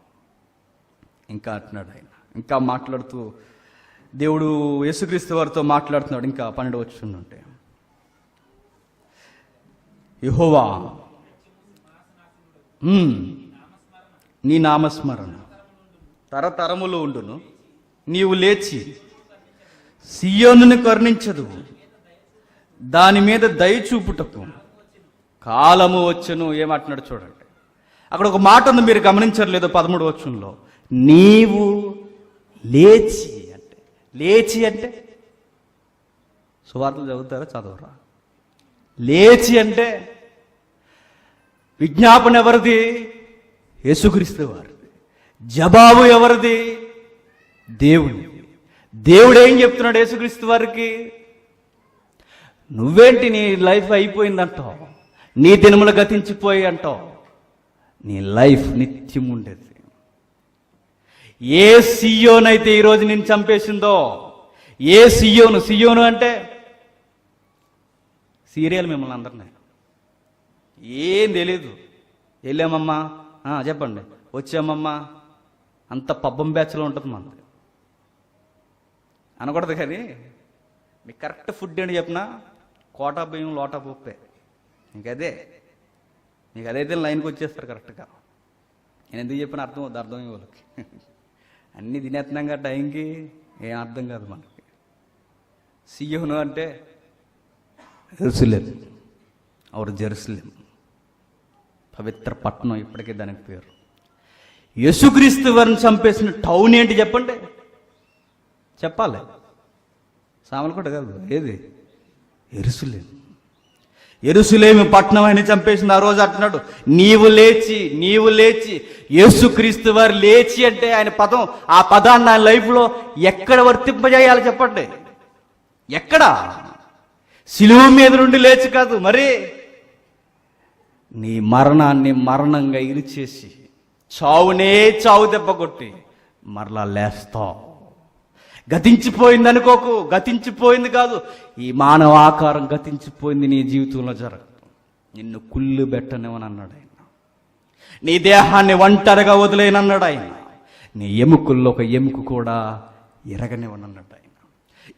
ఇంకా అంటున్నాడు ఆయన, ఇంకా మాట్లాడుతూ దేవుడు యేసుక్రీస్తు వారితో మాట్లాడుతున్నాడు. ఇంకా 12 వచనంలో యెహోవా నీ నామస్మరణ తరతరములు ఉండును, నీవు లేచి సియోనుని కరుణించదు, దాని మీద దయ చూపుటకు కాలము వచ్చును. ఏమంటున్నాడు చూడండి, అక్కడ ఒక మాట ఉంది, మీరు గమనించట్లేదు. 13వ వచనంలో నీవు లేచి అంటే, లేచి అంటే సువార్తలు చదువుతారా చదవరా? లేచి అంటే విజ్ఞాపన ఎవరిది? యేసుక్రీస్తు వారిది. జవాబు ఎవరిది? దేవుని. దేవుడు ఏం చెప్తున్నాడు యేసుక్రీస్తు వారికి? నువ్వేంటి నీ లైఫ్ అయిపోయిందంటావు, నీ దినములు గతించిపోయి అంటావు, నీ లైఫ్ నిత్యం ఉండేది. ఏ సియోనైతే ఈరోజు నేను చంపేసిందో, ఏ సియోను అంటే సీరియల్, మిమ్మల్ని అందరినీ ఏం తెలీదు. వెళ్ళామమ్మా చెప్పండి, వచ్చామమ్మా, అంత పబ్బం బ్యాచ్లో ఉంటుంది మనది అనకూడదు. కానీ మీకు కరెక్ట్ ఫుడ్ ఏంటి చెప్పినా, కోటా బియ్యం లోటా పప్పే. మీకు అదైతే లైన్కి వచ్చేస్తారు కరెక్ట్గా. నేను ఎందుకు చెప్పిన అర్థం వాళ్ళకి. అన్నీ తినేస్తున్నాగా టైంకి, ఏం అర్థం కాదు మనకి. సియోను అంటే జెరూసలేం, జెరూసలేం పవిత్ర పట్టణం, ఇప్పటికే దానికి పేరు. యేసుక్రీస్తు వారిని చంపేసిన టౌన్ ఏంటి చెప్పండి? చెప్పాలి, సామలకోట కాదు, ఏది? యెరూషలేము పట్టణం ఆయన చంపేసింది. ఆ రోజు అంటున్నాడు, నీవు లేచి. యేసుక్రీస్తు వారు లేచి అంటే ఆయన పదం, ఆ పదాన్ని ఆయన లైఫ్లో ఎక్కడ వర్తింపజేయాలి చెప్పండి? ఎక్కడ? సిలువ మీద నుండి లేచి కాదు, మరి నీ మరణాన్ని మరణంగా ఇరిచేసి, చావునే చావు దెబ్బ కొట్టి మరలా లేస్తావు. గతించిపోయింది అనుకోకు, గతించిపోయింది కాదు, ఈ మానవ ఆకారం గతించిపోయింది, నీ జీవితంలో జరగదు. నిన్ను కుళ్ళు పెట్టనివని అన్నాడు ఆయన, నీ దేహాన్ని ఒంటరిగా వదిలేనన్నాడు ఆయన, నీ ఎముకల్లో ఒక ఎముక కూడా ఎరగనివని అన్నాడు ఆయన.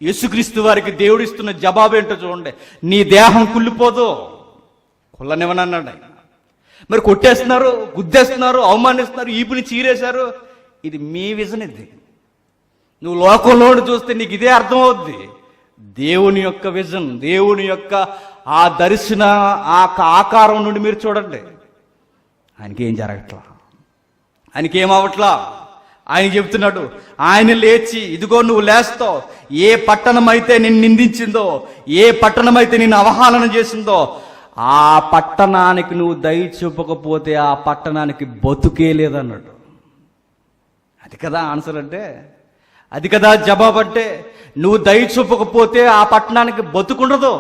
యేసుక్రీస్తు వారికి దేవుడిస్తున్న జవాబు ఏంటో చూడండి, నీ దేహం కుళ్ళిపోదు, కుళ్ళనివని అన్నాడు ఆయన. మరి కొట్టేస్తున్నారు, గుద్దేస్తున్నారు, అవమానిస్తున్నారు, ఈపుని చీరేశారు. ఇది మీ విజన్. ఇది నువ్వు లోకంలో చూస్తే నీకు ఇదే అర్థమవుద్ది. దేవుని యొక్క విజన్, దేవుని యొక్క ఆ దర్శన, ఆ ఆకారం నుండి మీరు చూడండి, ఆయనకేం జరగట్లా, ఆయనకేమవట్లా. ఆయన చెబుతున్నాడు, ఆయన లేచి, ఇదిగో నువ్వు లేస్తావు. ఏ పట్టణం అయితే నిన్ను నిందించిందో, ఏ పట్టణం అయితే నిన్ను అవహేళన చేసిందో, ఆ పట్టణానికి నువ్వు దయ చూపకపోతే ఆ పట్టణానికి బతుకే లేదన్నాడు. అది కదా ఆన్సర్ అంటే, అది కదా జవాబు అంటే. నువ్వు దయ చూపకపోతే ఆ పట్టణానికి బతుకుండదు.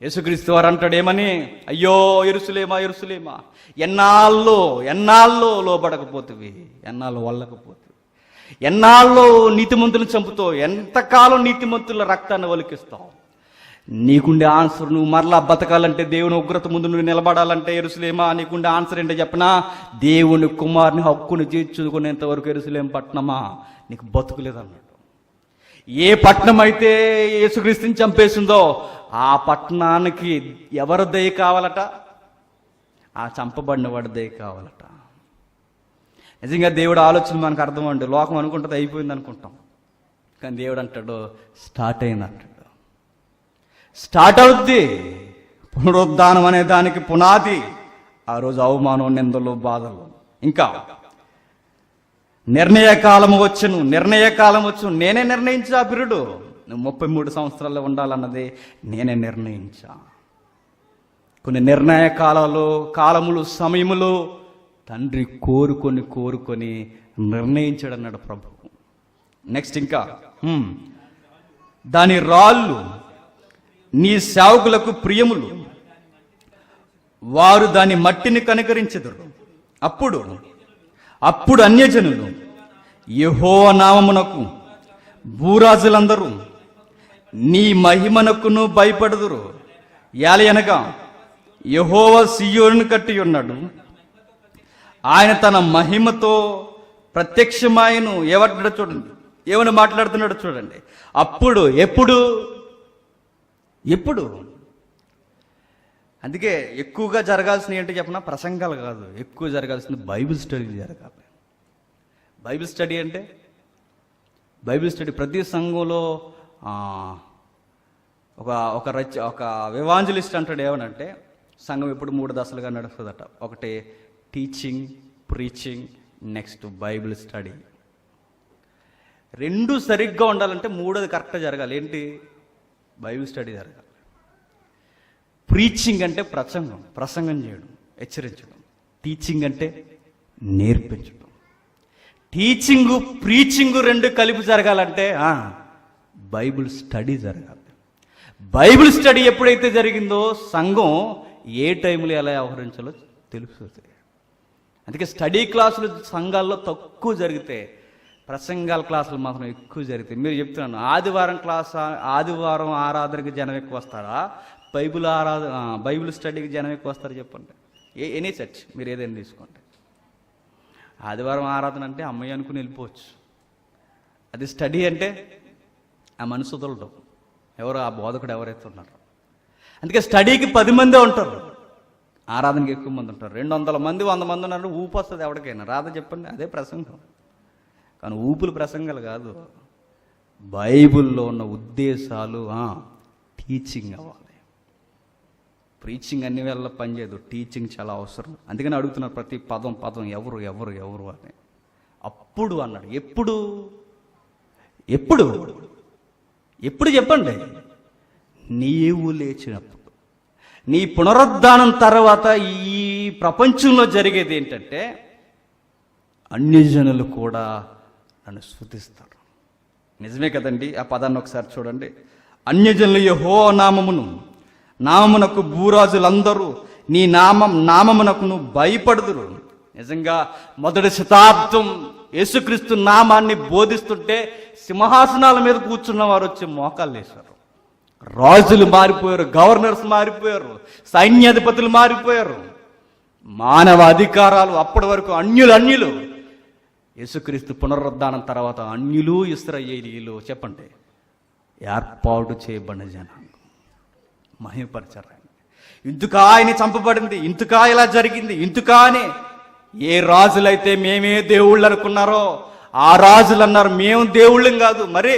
యేసుక్రీస్తు వారు అంటాడు ఏమని, అయ్యో యెరూషలేమా, ఎన్నాళ్ళు లోబడకపోతుంది, ఎన్నాళ్ళు వల్లకపోతుంది, ఎన్నాళ్ళు నీతిమంతులను చంపుతావు, ఎంతకాలం నీతిమంతుల రక్తాన్ని ఒలికిస్తావు. నీకుండే ఆన్సర్, నువ్వు మరలా బతకాలంటే, దేవుని ఉగ్రత ముందు నువ్వు నిలబడాలంటే, యెరూషలేమా నీకుండే ఆన్సర్ ఏంటో చెప్పనా? దేవుని కుమారుని హక్కును తీర్చుకునేంత వరకు యెరూషలేం పట్టణమా నీకు బతుకులేదన్నాడు. ఏ పట్టణం అయితే యేసుక్రీస్తుని చంపేసిందో ఆ పట్టణానికి ఎవరి దయ కావాలట? ఆ చంపబడిన వాడి దయ కావాలట. నిజంగా దేవుడు ఆలోచన మనకు అర్థం అండి. లోకం అనుకుంటుంది అయిపోయింది అనుకుంటాం, కానీ దేవుడు అంటాడు స్టార్ట్ అయింది అంటాడు. స్టార్ట్ అవుద్ది. పునరుద్ధానం అనే దానికి పునాది ఆ రోజు అవమానం, నిందలు, బాధలు. ఇంకా నిర్ణయ కాలం వచ్చును. నేనే నిర్ణయించా ఆ పీరియడు. నువ్వు 33 సంవత్సరాల్లో ఉండాలన్నది నేనే నిర్ణయించా. కొన్ని నిర్ణయ కాలములు, సమయములు తండ్రి కోరుకొని నిర్ణయించాడు అన్నాడు ప్రభు. నెక్స్ట్ ఇంకా దాని రాళ్ళు నీ సేవకులకు ప్రియములు, వారు దాని మట్టిని కనికరించెదరు. అప్పుడు అన్యజనులు యెహోవా నామమునకు భూరాజులందరూ నీ మహిమనకును భయపడుదురు. యాలయనగా యెహోవా సీయోనును కట్టి ఉన్నాడు, ఆయన తన మహిమతో ప్రత్యక్షమాయను. ఏమంటాడో చూడండి, ఏమని మాట్లాడుతున్నాడో చూడండి. అప్పుడు ఎప్పుడు అందుకే ఎక్కువగా జరగాల్సిన ఏంటి చెప్పిన? ప్రసంగాలు కాదు, ఎక్కువ జరగాల్సింది బైబిల్ స్టడీ జరగాలి. బైబిల్ స్టడీ అంటే ప్రతి సంఘంలో ఒక ఎవాంజలిస్ట్ అంటాడు. ఏమనంటే సంఘం ఎప్పుడు 3 దశలుగా నడుస్తుందట. ఒకటి teaching, preaching, next Bible study. 2 సరిగ్గా ఉండాలంటే 3వది కరెక్ట్గా జరగాలి. ఏంటి? బైబిల్ స్టడీ జరగాలి. ప్రీచింగ్ అంటే ప్రసంగం చేయడం, హెచ్చరించడం. టీచింగ్ అంటే నేర్పించడం. టీచింగు, ప్రీచింగు 2 కలిపి జరగాలంటే బైబిల్ స్టడీ జరగాలి. బైబిల్ స్టడీ ఎప్పుడైతే జరిగిందో సంఘం ఏ టైంలో ఎలా వ్యవహరించాలో తెలుస్తుంది. అందుకే స్టడీ క్లాసులు సంఘాల్లో తక్కువ జరిగితే, ప్రసంగాల క్లాసులు మాత్రం ఎక్కువ జరిగితే. మీరు చెప్తున్నాను, ఆదివారం ఆరాధనకి జనం ఎక్కువ వస్తారా? బైబిల్ స్టడీకి జనం ఎక్కువ వస్తారు చెప్పండి. ఎనీ చర్చ్ మీరు ఏదైనా తీసుకోండి. ఆదివారం ఆరాధన అంటే అమ్మాయి అనుకుని వెళ్ళిపోవచ్చు. అది స్టడీ అంటే ఆ మనసు వదలడం. ఎవరు ఆ బోధకుడు ఎవరైతే ఉన్నారో. అందుకే స్టడీకి 10 మందే ఉంటారు, ఆరాధనకి ఎక్కువ మంది ఉంటారు. 200 మంది 100 మంది ఉన్నారు, ఊపు వస్తుంది ఎవరికైనా. రాధ చెప్పండి, అదే ప్రసంగం. కానీ ఊపులు ప్రసంగాలు కాదు. బైబిల్లో ఉన్న ఉద్దేశాలు టీచింగ్ అవ్వాలి. ప్రీచింగ్ అన్ని వేళ పనిచేయదు, టీచింగ్ చాలా అవసరం. అందుకని అడుగుతున్నారు ప్రతి పదం ఎవరు అని. అప్పుడు అన్నాడు. ఎప్పుడు చెప్పండి? నీవు లేచినప్పుడు. నీ పునరుద్ధానం తర్వాత ఈ ప్రపంచంలో జరిగేది ఏంటంటే అన్యజనులు కూడా నన్ను స్తుతిస్తారు. నిజమే కదండి? ఆ పదాన్ని ఒకసారి చూడండి. అన్యజనులు యెహోవా నామమునకు భూరాజులందరూ నీ నామమునకు భయపడుదురు. నిజంగా మొదటి శతాబ్దం యేసుక్రీస్తు నామాన్ని బోధిస్తుంటే సింహాసనాల మీద కూర్చున్న వారు వచ్చి మోకాళ్ళు వేశారు. రాజులు మారిపోయారు, గవర్నర్స్ మారిపోయారు, సైన్యాధిపతులు మారిపోయారు, మానవ అధికారాలు. అప్పటి వరకు అన్యులు. యేసుక్రీస్తు పునరుద్ధానం తర్వాత అన్యులు, ఇశ్రాయేలీయులు చెప్పండి ఏర్పాటు చేయబడిన జనాంగం మహిమపరచారు. ఇందుకా ఆయన చంపబడింది, ఇందుకా ఇలా జరిగింది, ఇందుకా అని ఏ రాజులైతే మేమే దేవుళ్ళు అనుకున్నారో ఆ రాజులు అన్నారు మేము దేవుళ్ళం కాదు, మరి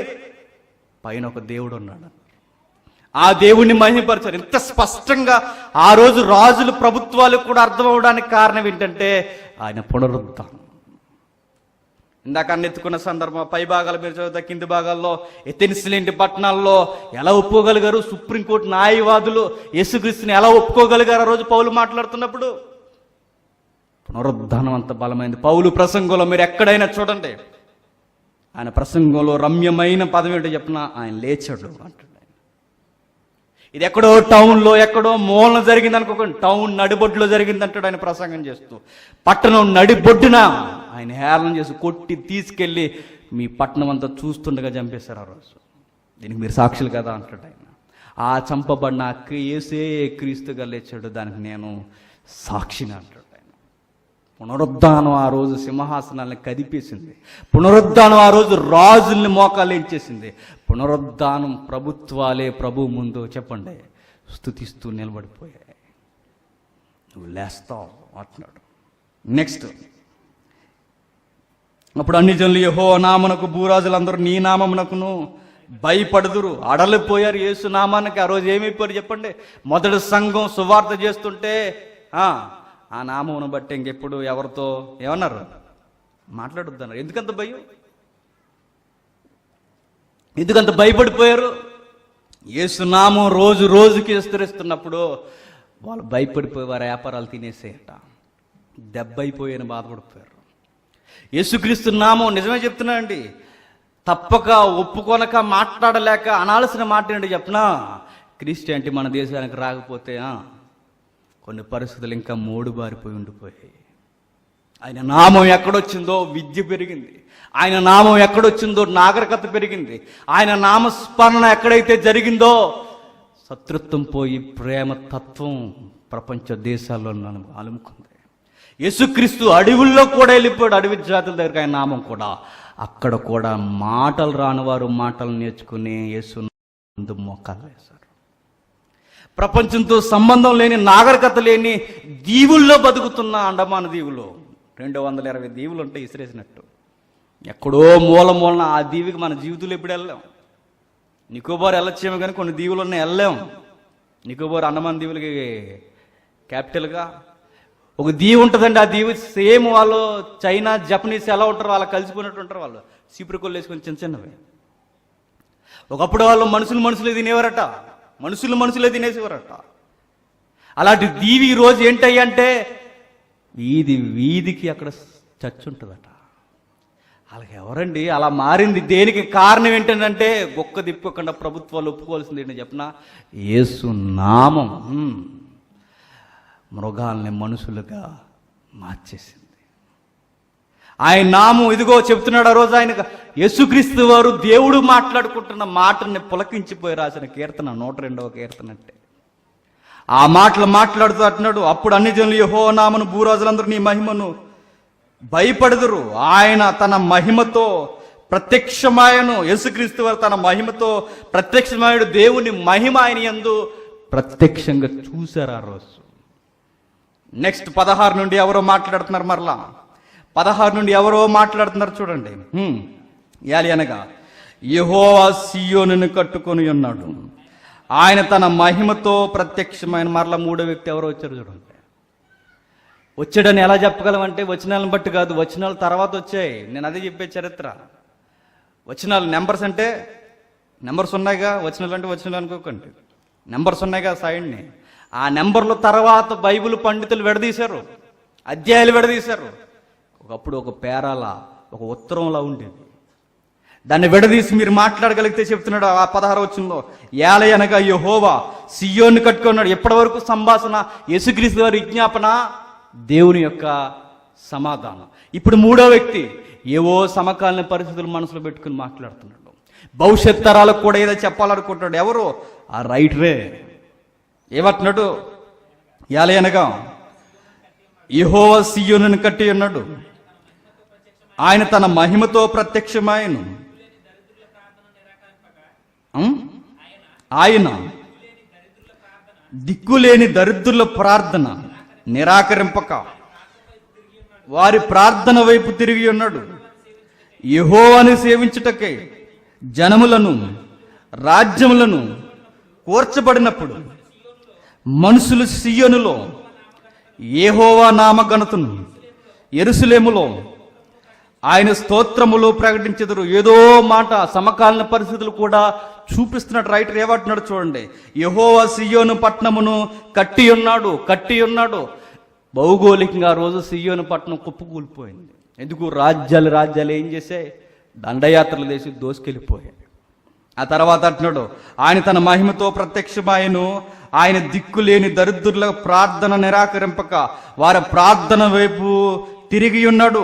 పైన ఒక దేవుడు ఉన్నాడు. ఆ దేవుణ్ణి మహిమపరచారు. ఇంత స్పష్టంగా ఆ రోజు రాజులు, ప్రభుత్వాలు కూడా అర్థం అవడానికి కారణం ఏంటంటే ఆయన పునరుద్ధానం. ఇందాక అన్నెత్తుకున్న సందర్భం పై భాగాలు మీరు చదువుతా, కింది భాగాల్లో ఎథెన్స్ లాంటి పట్టణాల్లో ఎలా ఒప్పుకోగలిగారు? సుప్రీంకోర్టు న్యాయవాదులు యేసుక్రీస్తుని ఎలా ఒప్పుకోగలిగారు? ఆ రోజు పౌలు మాట్లాడుతున్నప్పుడు పునరుద్ధానం అంత బలమైంది. పౌలు ప్రసంగంలో మీరు ఎక్కడైనా చూడండి, ఆయన ప్రసంగంలో రమ్యమైన పదం ఏంటో చెప్పిన ఆయన లేచాడు అంటాడు. ఇది ఎక్కడో టౌన్లో ఎక్కడో మూలన జరిగింది అనుకోకండి, టౌన్ నడిబొడ్డులో జరిగింది అంటాడు ఆయన ప్రసంగం చేస్తూ. పట్టణం నడిబొడ్డున ఆయన హేళన చేసి కొట్టి తీసుకెళ్ళి మీ పట్టణం అంతా చూస్తుండగా చంపేశారు ఆ రోజు. దీనికి మీరు సాక్షులు కదా అంటాడు ఆయన. ఆ చంపబడిన యేసే క్రీస్తుగా లేచాడు, దానికి నేను సాక్షిని అంటాడు ఆయన. పునరుద్ధానం ఆ రోజు సింహాసనాన్ని కదిపేసింది. పునరుద్ధానం ఆ రోజు రాజుల్ని మోకాలేంచేసింది. పునరుద్ధానం ప్రభుత్వాలే ప్రభు ముందు చెప్పండి స్తుతిస్తూ నిలబడిపోయాయి. నువ్వు లేస్తావు అంటున్నాడు. నెక్స్ట్, అప్పుడు అన్ని జనులు యెహోవా నామమునకు భూరాజులందరూ నీ నామమునకును భయపడుదురు, అడలిపోయారు యేసు నామానికి. ఆ రోజు ఏమైపోయారు చెప్పండి? మొదటి సంఘం సువార్త చేస్తుంటే ఆ నామమును బట్టి ఇంకెప్పుడు ఎవరితో ఏమన్నారు మాట్లాడొద్దన్నారు. ఎందుకంత భయం? ఎందుకంత భయపడిపోయారు? యేసు నామం రోజు రోజుకి విస్తరిస్తున్నప్పుడు వాళ్ళు భయపడిపోయి వారి వ్యాపారాలు తినేసేయట, దెబ్బైపోయాని బాధపడిపోయారు. యేసుక్రీస్తు నామం నిజమే చెప్తున్నానండి, తప్పక ఒప్పుకొనక మాట్లాడలేక అనాల్సిన మాట ఏంటి చెప్పనా? క్రిస్టియానిటీ మన దేశానికి రాకపోతే కొన్ని పరిస్థితులు ఇంకా మోడుబారిపోయి ఉండిపోయాయి. ఆయన నామం ఎక్కడొచ్చిందో విద్య పెరిగింది, ఆయన నామం ఎక్కడొచ్చిందో నాగరికత పెరిగింది, ఆయన నామస్మరణ ఎక్కడైతే జరిగిందో శత్రుత్వం పోయి ప్రేమ తత్వం ప్రపంచ దేశాల్లో అలుముకుంది. యేసుక్రీస్తు అడవుల్లో కూడా వెళ్ళిపోయాడు, అడవి జాతుల దగ్గరికి. ఆయన నామం కూడా అక్కడ కూడా మాటలు రానివారు మాటలు నేర్చుకుని యేసు ముందు మోకాలు వేశారు. ప్రపంచంతో సంబంధం లేని నాగరికత లేని దీవుల్లో బతుకుతున్న అండమాన దీవులు 220 దీవులు ఉంటాయి ఇసిరేసినట్టు. ఎక్కడో మూలన ఆ దీవికి మన జీవితంలో ఎప్పుడు వెళ్ళాం? నికోబార్ వెళ్ళొచ్చేమో కానీ కొన్ని దీవులు ఉన్నాయి, వెళ్ళాం. నికోబార్ అండమాన్ దీవులకి క్యాపిటల్గా ఒక దీవి ఉంటుందండి. ఆ దీవి సేమ్ వాళ్ళు చైనా జపనీస్ ఎలా ఉంటారో వాళ్ళ కలిసిపోయినట్టు ఉంటారు. వాళ్ళు సీపురకొల్లు వేసుకొని చిన్న చిన్నవి. ఒకప్పుడు వాళ్ళు మనుషులే తినేవారట, మనుషులే తినేసేవారట. అలాంటి దీవి ఈరోజు ఏంటంటే వీధికి అక్కడ చర్చ్ ఉంటుందట. వాళ్ళకి ఎవరండి అలా మారింది? దేనికి కారణం ఏంటంటే గొక్క తిప్పకుండా ప్రభుత్వాలు ఒప్పుకోవాల్సింది ఏంటని చెప్పిన యేసు నామం మృగాల్ని మనుషులుగా మార్చేసింది. ఆయన నామం ఇదిగో చెప్తున్నాడు. ఆ రోజు ఆయన యేసుక్రీస్తు వారు దేవుడు మాట్లాడుకుంటున్న మాటని పులకించిపోయి రాసిన కీర్తన 102వ కీర్తన. అంటే ఆ మాటలు మాట్లాడుతూ అంటున్నాడు, అప్పుడు అన్ని జనులు యెహోవా నామమును భూరాజులందరూ నీ మహిమను భయపడుదురు. ఆయన తన మహిమతో ప్రత్యక్షమాయను. యేసుక్రీస్తు వారు తన మహిమతో ప్రత్యక్షమాయుడు. దేవుని మహిమ ఆయన యందు ప్రత్యక్షంగా చూశారు ఆ రోజు. నెక్స్ట్ 16 నుండి ఎవరో మాట్లాడుతున్నారు. మరలా 16 నుండి ఎవరో మాట్లాడుతున్నారు చూడండి. యాలి అనగా యెహోవా సీయోనును కట్టుకొని ఉన్నాడు, ఆయన తన మహిమతో ప్రత్యక్షమైన. మరలా మూడో వ్యక్తి ఎవరో వచ్చారు చూడండి. వచ్చాడని ఎలా చెప్పగలమంటే వచనాలను బట్టి కాదు, వచనాలు తర్వాత వచ్చాయి. నేను అదే చెప్పే చరిత్ర. వచనాలు నెంబర్స్ అంటే నెంబర్స్ ఉన్నాయిగా, వచనాలు అంటే వచనాలు అనుకోకండి, నెంబర్స్ ఉన్నాయిగా సైడ్ని. ఆ నెంబర్ల తర్వాత బైబిల్ పండితులు విడదీశారు, అధ్యాయాలు విడదీశారు. ఒకప్పుడు ఒక పేరాల ఒక ఉత్తరంలా ఉండేది, దాన్ని విడదీసి మీరు మాట్లాడగలిగితే చెప్తున్నాడు ఆ 16 వచనంలో, ఏల అనగా యెహోవా సీయోను కట్టుకున్నాడు. ఎప్పటి వరకు సంభాషణ? యేసుక్రీస్తు వారి విజ్ఞాపన, దేవుని యొక్క సమాధానం. ఇప్పుడు మూడో వ్యక్తి ఏవో సమకాలీన పరిస్థితులు మనసులో పెట్టుకుని మాట్లాడుతున్నాడు. భవిష్యత్ తరాలకు కూడా ఏదో చెప్పాలనుకుంటున్నాడు. ఎవరు? ఆ రైటరే. ఏమంటున్నాడు? యాలే అనగా యెహోవా సీయోనును కట్టి ఉన్నాడు, ఆయన తన మహిమతో ప్రత్యక్షమాయను. ఆయన దిక్కులేని దరిద్రుల ప్రార్థన నిరాకరింపక వారి ప్రార్థన వైపు తిరిగి ఉన్నాడు. యెహోవాను సేవించుటకై జనములను రాజ్యములను కూర్చబడినప్పుడు మనుషులు సీయోనులో యెహోవా నామఘనతను, యెరూషలేములో ఆయన స్తోత్రములు ప్రకటించెదరు. ఏదో మాట సమకాలీన పరిస్థితులు కూడా చూపిస్తున్నట్టు రైటర్ ఏమంటున్నాడు చూడండి. యెహోవా సీయోను పట్టణమును కట్టి ఉన్నాడు. భౌగోళికంగా ఆ రోజు సీయోను పట్టణం కుప్పకూలిపోయింది. ఎందుకు? రాజ్యాలు ఏం చేశాయి? దండయాత్రలు చేసి దోసుకెళ్ళిపోయాయి. ఆ తర్వాత అంటున్నాడు, ఆయన తన మహిమతో ప్రత్యక్షమాయను, ఆయన దిక్కులేని దరిద్రుల ప్రార్థన నిరాకరింపక వారి ప్రార్థన వైపు తిరిగి ఉన్నాడు.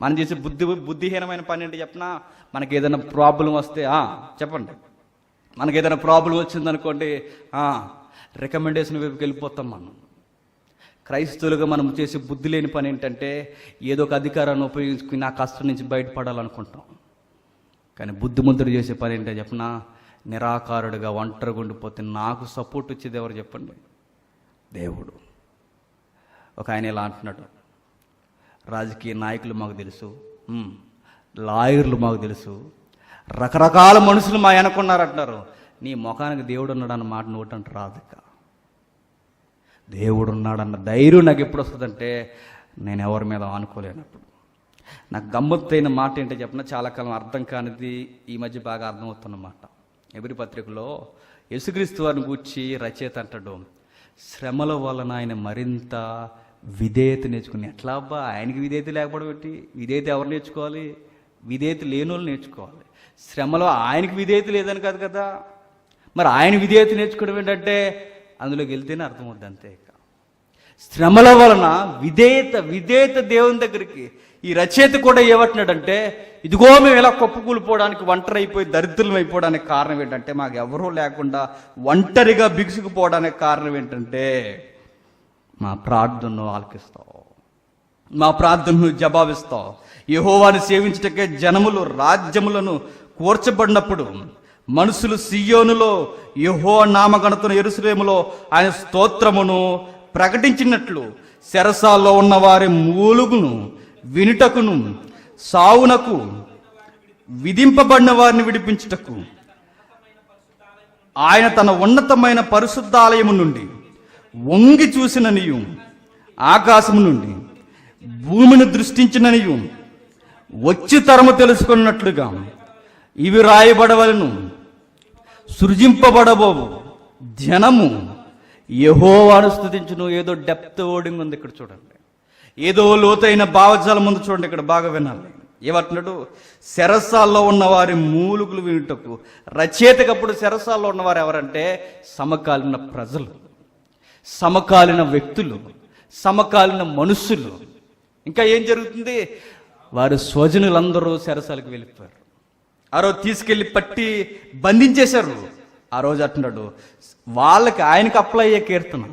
మనం చేసే బుద్ధిహీనమైన పని ఏంటి చెప్పనా? మనకి ఏదైనా ప్రాబ్లం వస్తే చెప్పండి, మనకి ఏదైనా ప్రాబ్లం వచ్చిందనుకోండి, రికమెండేషన్ వైపుకి వెళ్ళిపోతాం మనం. క్రైస్తవులుగా మనం చేసే బుద్ధి లేని పని ఏంటంటే ఏదో ఒక అధికారాన్ని ఉపయోగించుకుని నా కష్టం నుంచి బయటపడాలనుకుంటాం. కానీ బుద్ధిమంతుడు చేసే పని ఏంటో చెప్పనా, నిరాకారుడిగా ఒంటరిగా ఉండిపోతే నాకు సపోర్ట్ వచ్చేది ఎవరు చెప్పండి? దేవుడు. ఒక ఆయన ఇలా అంటున్నాడు, రాజకీయ నాయకులు మాకు తెలుసు, లాయర్లు మాకు తెలుసు, రకరకాల మనుషులు మా వెనకున్నారు అంటున్నారు. నీ ముఖానికి దేవుడు ఉన్నాడు అన్న మాట నోటంటే రాదు. ఇక దేవుడు ఉన్నాడన్న ధైర్యం నాకు ఎప్పుడు వస్తుందంటే నేను ఎవరి మీద ఆనుకోలేనప్పుడు. నాకు గమ్మత్తైన మాట ఏంటో చెప్పినా, చాలా కాలం అర్థం కానిది ఈ మధ్య బాగా అర్థమవుతున్నమాట. ఎబ్రీ పత్రికలో యేసుక్రీస్తు వారిని గూర్చి రచయిత అంటాడు, శ్రమల వలన ఆయన మరింత విధేయత నేర్చుకుని. ఎట్లా అబ్బా, ఆయనకి విధేయత లేకపోవడం ఏంటి? విధేయత ఎవరు నేర్చుకోవాలి? విధేయత లేని వాళ్ళు నేర్చుకోవాలి. శ్రమలో ఆయనకి విధేయత లేదని కాదు కదా, మరి ఆయన విధేయత నేర్చుకోవడం ఏంటంటే అందులోకి వెళ్తేనే అర్థమవుద్ది. అంతే. ఇక శ్రమల వలన విధేయత దేవుని దగ్గరికి. ఈ రచయిత కూడా ఏమంటున్నాడంటే, ఇదిగో మేము ఇలా కొప్పుకూలిపోవడానికి, ఒంటరి అయిపోయి దరిద్రం అయిపోవడానికి కారణం ఏంటంటే, మాకు ఎవరూ లేకుండా ఒంటరిగా బిగుసుకుపోవడానికి కారణం ఏంటంటే మా ప్రార్థనను ఆలకిస్తావు, మా ప్రార్థనను జవాబిస్తావు. యెహోవాను సేవించుటకే జనములు రాజ్యములను కూర్చబడినప్పుడు మనుషులు సియోనులో యెహోవా నామగణతను, యెరూషలేములో ఆయన స్తోత్రమును ప్రకటించినట్లు చెరసాల్లో ఉన్న వారి మూలుగును వినుటకును, సావునకు విధింపబడిన వారిని విడిపించుటకు ఆయన తన ఉన్నతమైన పరిశుద్ధాలయము నుండి వంగి చూసిననియు, ఆకాశము నుండి భూమిని దృష్టించిననియు, వచ్చి తరము తెలుసుకున్నట్లుగా ఇవి రాయబడవలను. సృజింపబడబోవు జనము యెహోవాను స్తుతించును. ఏదో డెప్త్ వర్డింగ్ ఉంది ఇక్కడ చూడండి, ఏదో లోతైన భావజాలం ముందు చూడండి. ఇక్కడ బాగా వినాలి. ఏమంటున్నాడు? చెరసాల్లో ఉన్న వారి మూలుగులు వినుటకు. రచయితకప్పుడు చెరసాల్లో ఉన్నవారు ఎవరంటే సమకాలీన ప్రజలు, సమకాలీన వ్యక్తులు, సమకాలీన మనుషులు. ఇంకా ఏం జరుగుతుంది? వారి స్వజనులందరూ చెరసాలకు వెళ్ళిపోయారు. ఆ రోజు తీసుకెళ్ళి పట్టి బంధించేశారు. ఆ రోజు అంటున్నాడు, వాళ్ళకి ఆయనకు అప్లై అయ్యే కీర్తన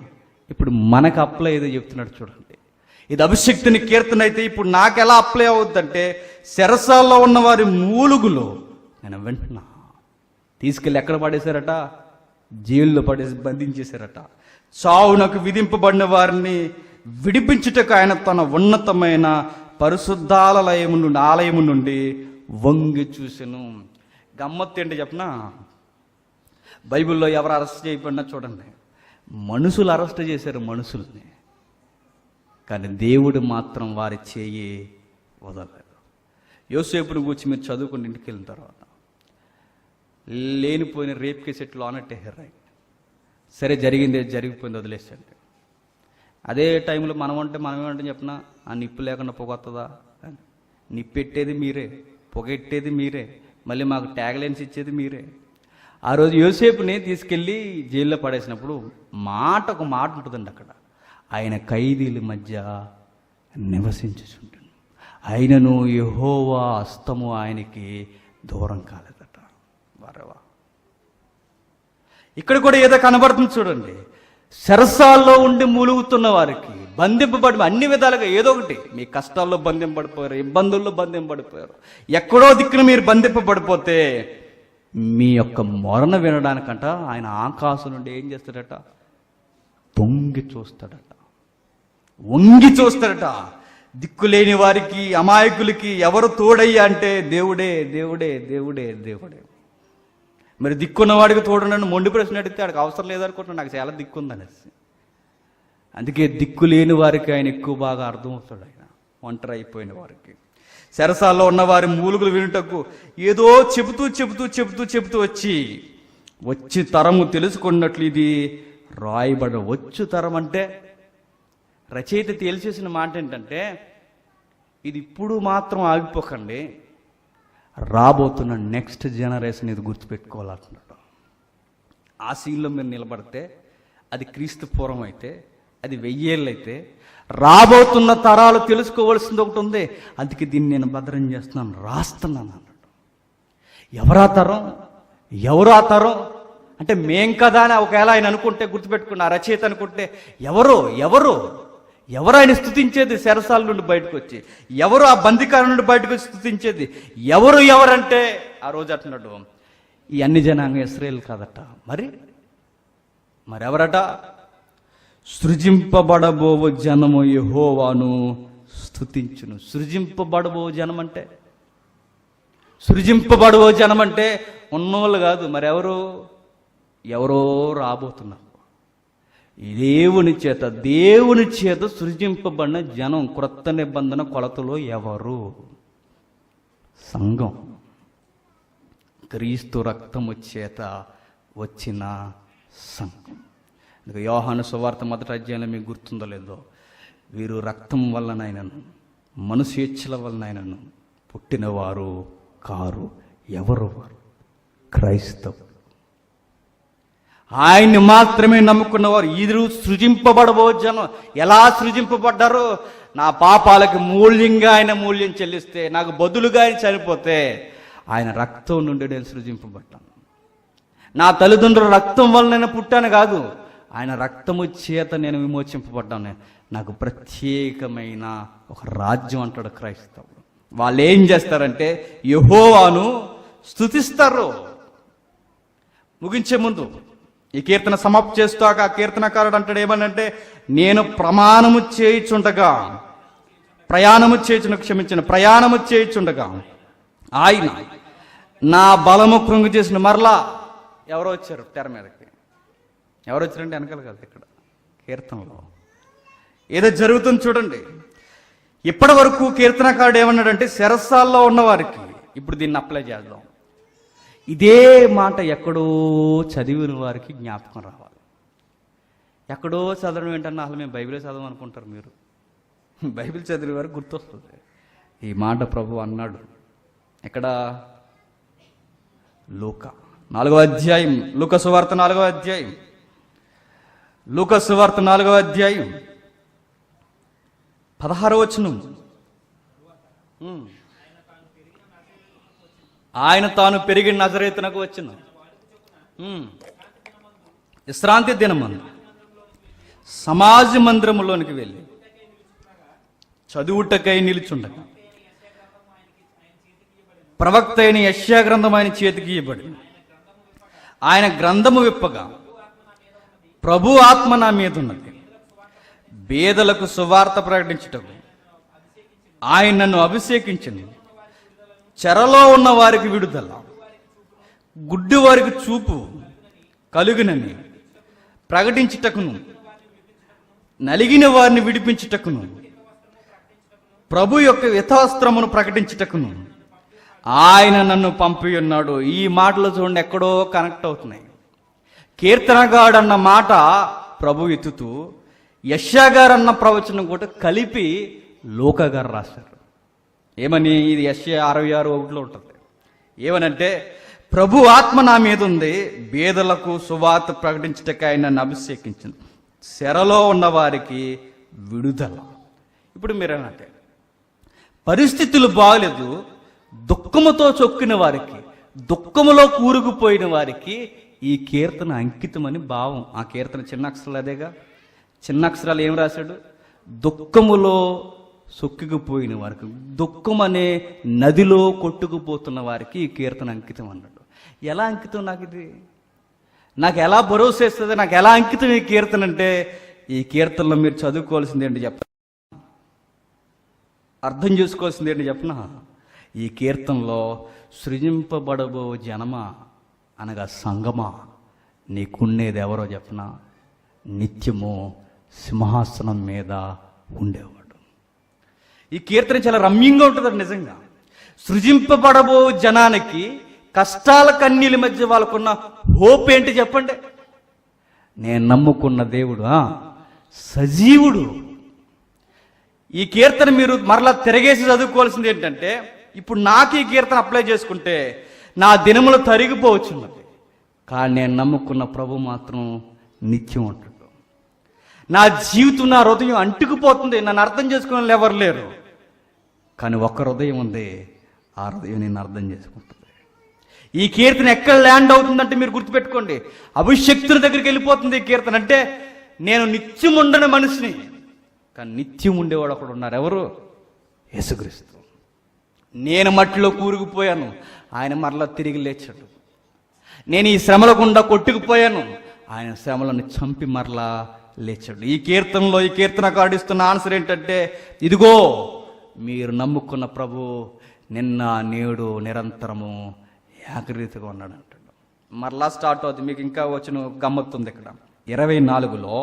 ఇప్పుడు మనకు అప్లై అయ్యేదో చెప్తున్నాడు చూడండి. ఇది అభిషక్తిని కీర్తన అయితే ఇప్పుడు నాకు ఎలా అప్లై అవుద్దంటే, చెరసాల్లో ఉన్న వారి మూలుగులో నేను వింటున్నా. తీసుకెళ్ళి ఎక్కడ పడేశారట? జైల్లో పడేసి బంధించేశారట. చావునకు విధింపబడిన వారిని విడిపించుటకు ఆయన తన ఉన్నతమైన ఆలయము నుండి వంగి చూసెను. గమ్మత్తు ఏంటి చెప్పనా, బైబిల్లో ఎవరు అరెస్ట్ చేయబడినా చూడండి, మనుషులు అరెస్ట్ చేశారు మనుషుల్ని, కానీ దేవుడు మాత్రం వారి చేయి వదలలేదు. యోసేపుని గురించి మీరు చదువుకుని ఇంటికి వెళ్ళిన తర్వాత లేనిపోయిన రేప్ కేసు ఎట్లు ఆనట్టేసారు. సరే, జరిగింది జరిగిపోయింది, వదిలేసండి. అదే టైంలో మనం ఏమంటే చెప్పినా, ఆ నిప్పు లేకుండా పొగొస్తుందా? నిప్పెట్టేది మీరే, పొగెట్టేది మీరే, మళ్ళీ మాకు ట్యాగ్లైన్స్ ఇచ్చేది మీరే. ఆ రోజు యోసేపుని తీసుకెళ్ళి జైల్లో పడేసినప్పుడు ఒక మాట ఉంటుందండి అక్కడ, ఆయన ఖైదీల మధ్య నివసించుచుంటాడు, ఆయనను యెహోవా హస్తము ఆయనకి దూరం కాలేదట. వరవా ఇక్కడ కూడా ఏదో కనబడుతుంది చూడండి. చెరసాల్లో ఉండి మూలుగుతున్న వారికి, బంధింపబడి అన్ని విధాలుగా ఏదో ఒకటి, మీ కష్టాల్లో బంధింపబడిపోయారు, ఇబ్బందుల్లో బంధింపబడిపోయారు, ఎక్కడో దిక్కున మీరు బంధింపబడిపోతే మీ యొక్క మొరణ వినడానికంట ఆయన ఆకాశం నుండి ఏం చేస్తాడట? తొంగి చూస్తాడట, వంగి చూస్తాడట. దిక్కులేని వారికి, అమాయకులకి ఎవరు తోడయ్యా అంటే దేవుడే, దేవుడే, దేవుడే, దేవుడే. మరి దిక్కున్నవాడికి తోడునన్ను మొండి ప్రశ్న అడిగితే ఆడికి అవసరం లేదనుకుంటున్నాను, నాకు చాలా దిక్కుందనేసి. అందుకే దిక్కు లేని వారికి ఆయన ఎక్కువ బాగా అర్థమవుతాడు. ఆయన ఒంటరి అయిపోయిన వారికి, చెరసాల్లో ఉన్న వారి మూలుగులు వినుటకు ఏదో చెబుతూ వచ్చి తరము తెలుసుకున్నట్లు ఇది రాయబడ. వచ్చు తరం అంటే రచయిత తేల్చేసిన మాట ఏంటంటే, ఇది ఇప్పుడు మాత్రం ఆగిపోకండి, రాబోతున్న నెక్స్ట్ జనరేషన్ ఇది గుర్తుపెట్టుకోవాలంటున్నాడు. ఆ సీన్లో మీరు నిలబడితే అది క్రీస్తు పూర్వం అయితే, అది 1000 ఏళ్ళు అయితే, రాబోతున్న తరాలు తెలుసుకోవాల్సింది ఒకటి ఉంది. అందుకే దీన్ని నేను భద్రం చేస్తున్నాను, రాస్తున్నాను అన్నాడు. ఎవరా తరం? అంటే మేం కదా అని ఒకవేళ ఆయన అనుకుంటే, గుర్తుపెట్టుకున్న ఆ రచయిత అనుకుంటే, ఎవరు ఎవరు ఎవరు ఆయన స్తుతించేది? శరసాల నుండి బయటకు వచ్చి ఎవరు ఆ బందికాల నుండి బయటకు వచ్చి స్తుతించేది? ఎవరంటే ఆ రోజు అంటున్నాడు, ఈ అన్ని జనాంగం ఇశ్రాయేల్ కాదట. మరెవరట? సృజింపబడబోవు జనము యెహోవాను స్తుతించును. సృజింపబడబో జనం అంటే, సృజింపబడబో జనం అంటే ఉన్నోళ్ళు కాదు, మరెవరు? ఎవరో రాబోతున్నారు. దేవుని చేత సృజింపబడిన జనం. క్రొత్త నిబంధన కొలతలో ఎవరు? సంఘం. క్రీస్తు రక్తము చేత వచ్చిన సంఘం. యోహాను సువార్త 1వ అధ్యాయంలో మీకు గుర్తుందో లేదో, వీరు రక్తం వల్లనైనను మనుష్య ఇచ్చల వలనైనను పుట్టినవారు కారు. ఎవరు వారు? క్రైస్తవులు. ఆయన్ని మాత్రమే నమ్ముకున్నవారు. ఇది సృజింపబడబో జనం. ఎలా సృజింపబడ్డారు? నా పాపాలకి మూల్యంగా ఆయన మూల్యం చెల్లిస్తే, నాకు బదులుగా ఆయన చనిపోతే, ఆయన రక్తం నుండి నేను సృజింపబడ్డాను. నా తల్లిదండ్రుల రక్తం వల్ల నేను పుట్టాను కాదు, ఆయన రక్తము చేత నేను విమోచింపబడ్డాను. నాకు ప్రత్యేకమైన ఒక రాజ్యం అంటాడు క్రైస్తవుడు. వాళ్ళు ఏం చేస్తారంటే యెహోవాను స్తుతిస్తారు. ముగించే ముందు ఈ కీర్తన సమాప్తి చేస్తాక ఆ కీర్తనకారుడు అంటాడు ఏమనంటే, నేను ప్రయాణము చేయుచుండగా ఆయన నా బలము కృంగు చేసిన. మరలా ఎవరో వచ్చారు తెర మీదకి. ఎవరు వచ్చారంటే వెనకాల కాదు, ఇక్కడ కీర్తనలో ఏదో జరుగుతుంది చూడండి. ఇప్పటి వరకు కీర్తనకారుడు ఏమన్నాడంటే శరసాల్లో ఉన్నవారికి. ఇప్పుడు దీన్ని అప్లై చేద్దాం. ఇదే మాట ఎక్కడో చదివిన వారికి జ్ఞాపకం రావాలి. ఎక్కడో చదవడం ఏంటన్నా, అసలు మేము బైబిలే చదవం అనుకుంటారు మీరు. బైబిల్ చదివిన వారికి గుర్తొస్తుంది. ఈ మాట ప్రభు అన్నాడు ఎక్కడ? లూకా 4వ అధ్యాయం, లూకా సువార్త 4వ అధ్యాయం, లూకా సువార్త 4వ అధ్యాయం 16వ వచనం. ఆయన తాను పెరిగిన నజరేతునకు వచ్చిన విశ్రాంతి దినమందు సమాజ మందిరములోనికి వెళ్ళి చదువుటకై నిలుచుండగా ప్రవక్త అయిన యెషయా గ్రంథం ఆయన చేతికి ఇవ్వబడింది. ఆయన గ్రంథము విప్పగా ప్రభు ఆత్మ నా మీద ఉన్నది, బేదలకు సువార్త ప్రకటించుటకు ఆయన నన్ను అభిషేకించింది, చెరలో ఉన్న వారికి విడుదల, గుడ్డి వారికి చూపు కలుగునని ప్రకటించుటకును, నలిగిన వారిని విడిపించుటకును, ప్రభు యొక్క యథాస్త్రమును ప్రకటించుటకును ఆయన నన్ను పంపి ఉన్నాడు. ఈ మాటలు చూడండి ఎక్కడో కనెక్ట్ అవుతున్నాయి. కీర్తనగాడు అన్న మాట ప్రభు ఎత్తుతూ యెషయా గారు అన్న ప్రవచనం కూడా కలిపి లూకా గారు రాశారు. ఏమని? ఇది యెషయా 66:1 ఉంటుంది. ఏమనంటే, ప్రభు ఆత్మ నా మీద ఉంది, బేదలకు సువార్త ప్రకటించటకు ఆయన నన్ను అభిషేకించింది, చెరలో ఉన్న వారికి విడుదల. ఇప్పుడు మీరేనంటే పరిస్థితులు బాగలేదు, దుఃఖముతో చొక్కిన వారికి, దుఃఖములో కూరుకుపోయిన వారికి ఈ కీర్తన అంకితమని భావం. ఆ కీర్తన చిన్న అక్షరాలు అదేగా. చిన్న అక్షరాలు ఏం రాశాడు? దుఃఖములో సొక్కిపోయిన వారికి, దుఃఖం అనే నదిలో కొట్టుకుపోతున్న వారికి ఈ కీర్తన అంకితం అన్నాడు. ఎలా అంకితం? నాకు ఎలా భరోసా ఇస్తుంది? నాకు ఎలా అంకితం ఈ కీర్తన అంటే, ఈ కీర్తనలో మీరు చదువుకోవాల్సింది ఏంటి చెప్ప, అర్థం చేసుకోవాల్సింది ఏంటి చెప్పనా? ఈ కీర్తనలో సృజింపబడబో జనమా అనగా సంగమా, నీకున్నేది ఎవరో చెప్పనా? నిత్యము సింహాసనం మీద ఉండేవాడు. ఈ కీర్తన చాలా రమ్యంగా ఉంటుంది నిజంగా. సృజింపబడబో జనానికి కష్టాల కన్నీళ్ళ మధ్య వాళ్ళకున్న హోప్ ఏంటి చెప్పండి? నేను నమ్ముకున్న దేవుడు సజీవుడు. ఈ కీర్తన మీరు మరలా తిరగేసి చదువుకోవాల్సింది ఏంటంటే, ఇప్పుడు నాకు ఈ కీర్తన అప్లై చేసుకుంటే నా దినములు తరిగిపోవచ్చున్నది, కానీ నేను నమ్ముకున్న ప్రభు మాత్రం నిత్యం ఉంటాడు. నా జీవితం, నా హృదయం అంటుకుపోతుంది. నన్ను అర్థం చేసుకునే వాళ్ళు ఎవరు లేరు, కానీ ఒక్క హృదయం ఉంది, ఆ హృదయం నేను అర్థం చేసుకుంటుంది. ఈ కీర్తన ఎక్కడ ల్యాండ్ అవుతుందంటే మీరు గుర్తుపెట్టుకోండి, అభిషక్తుల దగ్గరికి వెళ్ళిపోతుంది ఈ కీర్తన. అంటే నేను నిత్యం ఉండని మనిషిని, కానీ నిత్యం ఉండేవాడు ఒకడు ఉన్నారు. ఎవరు? యేసుక్రీస్తు. నేను మట్టిలో కూరుకుపోయాను, ఆయన మరలా తిరిగి లేచాడు. నేను ఈ శ్రమల గుండా కొట్టుకుపోయాను, ఆయన శ్రమలను చంపి మరలా లేచాడు. ఈ కీర్తనలో ఈ కీర్తనకారుడు ఇస్తున్న ఆన్సర్ ఏంటంటే, ఇదిగో మీరు నమ్ముకున్న ప్రభు నిన్న నేడు నిరంతరము ఏకరీతిగా ఉన్నాడు అంటాడు. మరలా స్టార్ట్ అవుతుంది. మీకు ఇంకా వచ్చిన గమ్మత్తుంది ఇక్కడ 24లో,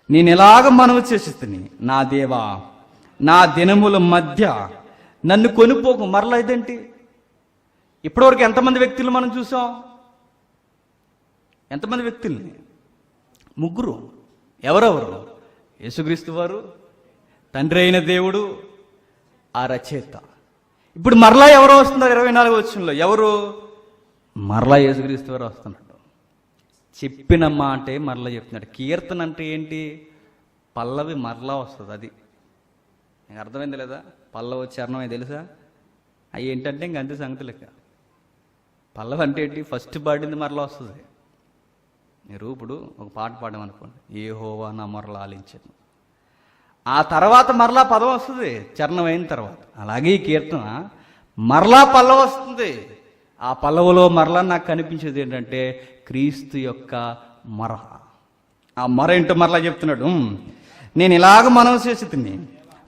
నేను ఎలాగ మనవి చేసిస్తుని నా దేవా నా దినముల మధ్య నన్ను కొనిపోకు. మరలా ఇదేంటి? ఇప్పటివరకు ఎంతమంది వ్యక్తులు మనం చూసాం? ఎంతమంది వ్యక్తుల్ని? 3. ఎవరెవరు? యేసుక్రీస్తు వారు, తండ్రి అయిన దేవుడు, ఆ రచయిత. ఇప్పుడు మరలా ఎవరో వస్తున్నారు 24వ వచనంలో. ఎవరు? మరలా యేసుక్రీస్తు వారు వస్తున్నాడు. చెప్పిన మాటే మరలా చెప్తున్నాడు. కీర్తన అంటే ఏంటి? పల్లవి మరలా వస్తుంది. అది నీకు అర్థమైంది లేదా? పల్లవి చరణమే తెలుసా? అవి ఏంటంటే ఇంక అంతే సంగతి లెక్క. పల్లవి అంటే ఏంటి? ఫస్ట్ పాడింది మరలా వస్తుంది. మీరు ఇప్పుడు ఒక పాట పాడమనుకోండి, యెహోవా నా మొరలు ఆలించాను, ఆ తర్వాత మరలా పదం వస్తుంది చరణం అయిన తర్వాత. అలాగే ఈ కీర్తన మరలా పల్లవి వస్తుంది. ఆ పల్లవులో మరలా నాకు కనిపించేది ఏంటంటే క్రీస్తు యొక్క మొర. ఆ మొర ఏంటో మరలా చెప్తున్నాడు. నేను ఇలాగ మనవి చేసి తిని,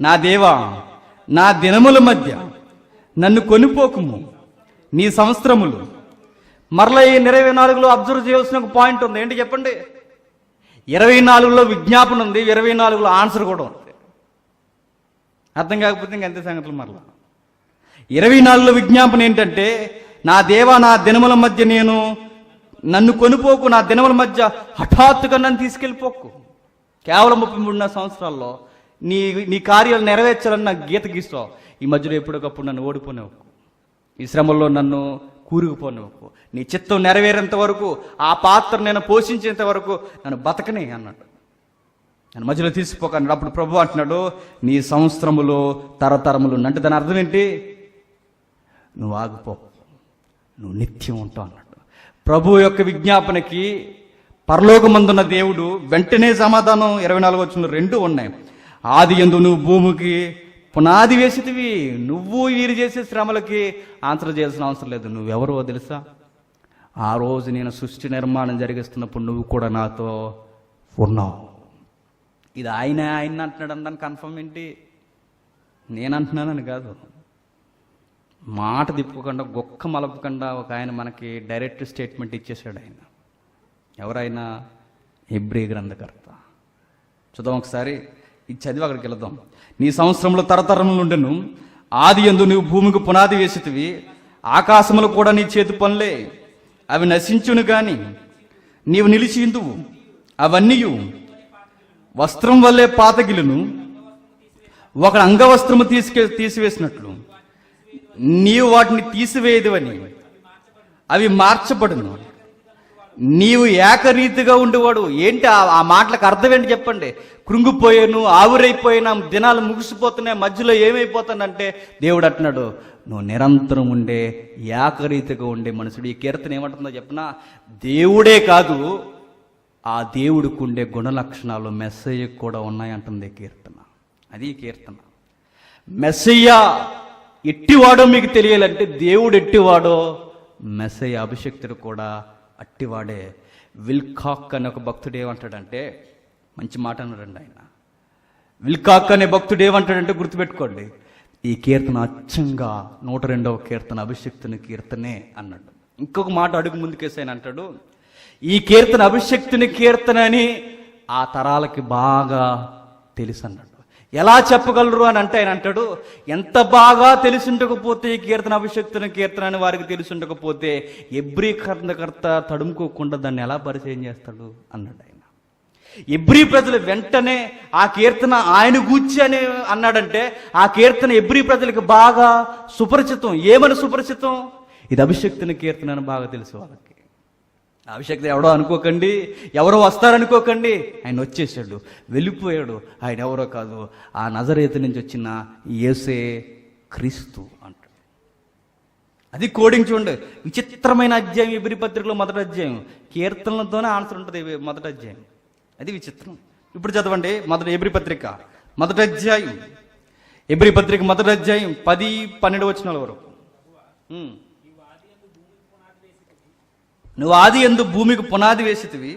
నా దేవా నా దినముల మధ్య నన్ను కొనిపోకుము, నీ సంవత్సరములు. మరలా ఈ 24లో అబ్జర్వ్ చేయాల్సిన ఒక పాయింట్ ఉంది. ఏంటి చెప్పండి? 24లో విజ్ఞాపన ఉంది, 24లో ఆన్సర్ కూడా ఉంది. అర్థం కాకపోతే ఇంకంతే సంగతులు. మరలా 24లో విజ్ఞాపన ఏంటంటే, నా దేవా నా దినముల మధ్య నన్ను కొనిపోకు, నా దినముల మధ్య హఠాత్తుగా నన్ను తీసుకెళ్ళిపోకు. కేవలం 33 సంవత్సరాల్లో నీ కార్యాలు నెరవేర్చాలని నాకు గీత గీస్తావు. ఈ మధ్యలో ఎప్పటికప్పుడు నన్ను ఓడిపోనివ్వకు, ఈ శ్రమల్లో నన్ను కూరుకుపోనివ్వకు, నీ చిత్తం నెరవేరేంత వరకు, ఆ పాత్ర నేను పోషించేంత వరకు నన్ను బతకనే అన్నాడు. నన్ను మధ్యలో తీసిపోక అన్నాడు. అప్పుడు ప్రభు అంటున్నాడు, నీ సంవత్సరములు తరతరములు. అంటే దాని అర్థం ఏంటి? నువ్వు ఆగిపో, నువ్వు నిత్యం ఉంటావు అన్నాడు. ప్రభు యొక్క విజ్ఞాపనకి పరలోకమందున్న దేవుడు వెంటనే సమాధానం 24 వచనంలో 2 ఉన్నాయి. ఆది యందు నువ్వు భూమికి పునాది వేసితివి, నువ్వు వీరు చేసే శ్రమలకి ఆన్సర్ చేయాల్సిన అవసరం లేదు. నువ్వెవరో తెలుసా? ఆ రోజు నేను సృష్టి నిర్మాణం జరిగిస్తున్నప్పుడు నువ్వు కూడా నాతో ఉన్నావు. ఇది ఆయన అంటున్నాడు అన్నాను. కన్ఫర్మ్ ఏంటి? నేను అంటున్నానని కాదు. మాట తిప్పుకుండా గొక్క మలపకుండా ఒక ఆయన మనకి డైరెక్ట్ స్టేట్మెంట్ ఇచ్చేసాడు. ఆయన ఎవరైనా? హెబ్రీ గ్రంథకర్త. చూద్దాం ఒకసారి, ఇది చదివి అక్కడికి వెళదాం. నీ సంవత్సరంలో తరతరములు ఉండెను, ఆది యందు నువ్వు భూమికి పునాది వేసితివి, ఆకాశములు కూడా నీ చేతి పనులే, అవి నశించును గాని నీవు నిలిచిందువు. అవన్నీ వస్త్రం వల్లే పాతగిలును, ఒక అంగవస్త్రము తీసివేసినట్లు నీవు వాటిని తీసివేయదువని అవి మార్చబడును. నీవు ఏకరీతిగా ఉండేవాడు. ఏంటి ఆ మాటలకు అర్థం ఏంటి చెప్పండి? కృంగిపోయాను, ఆవిరైపోయినా, దినాలు ముగిసిపోతున్నాయి, మధ్యలో ఏమైపోతానంటే దేవుడు అంటున్నాడు, నువ్వు నిరంతరం ఉండే ఏకరీతిగా ఉండే మనుషుడు. ఈ కీర్తన ఏమంటుందో చెప్పినా, దేవుడే కాదు ఆ దేవుడికి ఉండే గుణలక్షణాలు మెస్సయ్యకు కూడా ఉన్నాయంటుంది కీర్తన. అది కీర్తన. మెస్సయ్య ఎట్టివాడో మీకు తెలియాలంటే దేవుడు ఎట్టివాడో మెస్సయ్య అభిషక్తుడు కూడా అట్టివాడే. విల్కాక్ అనే ఒక భక్తుడు ఏమంటాడంటే, మంచి మాట అన్నాడండి ఆయన. విల్కాక్ అనే భక్తుడు ఏమంటాడంటే గుర్తుపెట్టుకోండి, ఈ కీర్తన అచ్చంగా 102వ కీర్తన అభిషక్తుని కీర్తనే అన్నాడు. ఇంకొక మాట అడుగు ముందుకేసి ఆయన అంటాడు, ఈ కీర్తన అభిషక్తుని కీర్తన అని ఆ తరాలకి బాగా తెలుసు అన్నాడు. ఎలా చెప్పగలరు అని అంటే ఆయన అంటాడు, ఎంత బాగా తెలిసిండకపోతే ఈ కీర్తన అభిషక్తుని కీర్తన అని వారికి తెలిసిండకపోతే హెబ్రీ గ్రంథకర్త తడుముకోకుండా దాన్ని ఎలా పరిచయం చేస్తాడు అన్నాడు ఆయన. హెబ్రీ ప్రజలు వెంటనే ఆ కీర్తన ఆయన గూర్చి అని అన్నాడంటే ఆ కీర్తన హెబ్రీ ప్రజలకు బాగా సుపరిచితం. ఏమని సుపరిచితం? ఇది అభిషక్తుని కీర్తన అని బాగా తెలుసు వాళ్ళకి. అభిషక్తి ఎవడో అనుకోకండి, ఎవరో వస్తారనుకోకండి. ఆయన వచ్చేసాడు, వెళ్ళిపోయాడు. ఆయన ఎవరో కాదు, ఆ నజరేతు నుంచి వచ్చిన యేసే క్రీస్తు అంటాడు. అది కోడింగ్ చూడండి. విచిత్రమైన అధ్యాయం ఎబ్రీ పత్రికలో మొదటి అధ్యాయం. కీర్తనలతోనే ఆన్సర్ ఉంటుంది మొదటి అధ్యాయం. అది విచిత్రం. ఇప్పుడు చదవండి ఎబ్రీ పత్రిక మొదటి అధ్యాయం. ఎబ్రీ పత్రిక మొదటి అధ్యాయం 10-12 వచనాల వరకు. నువ్వు ఆది యందు భూమికి పునాది వేసితివి,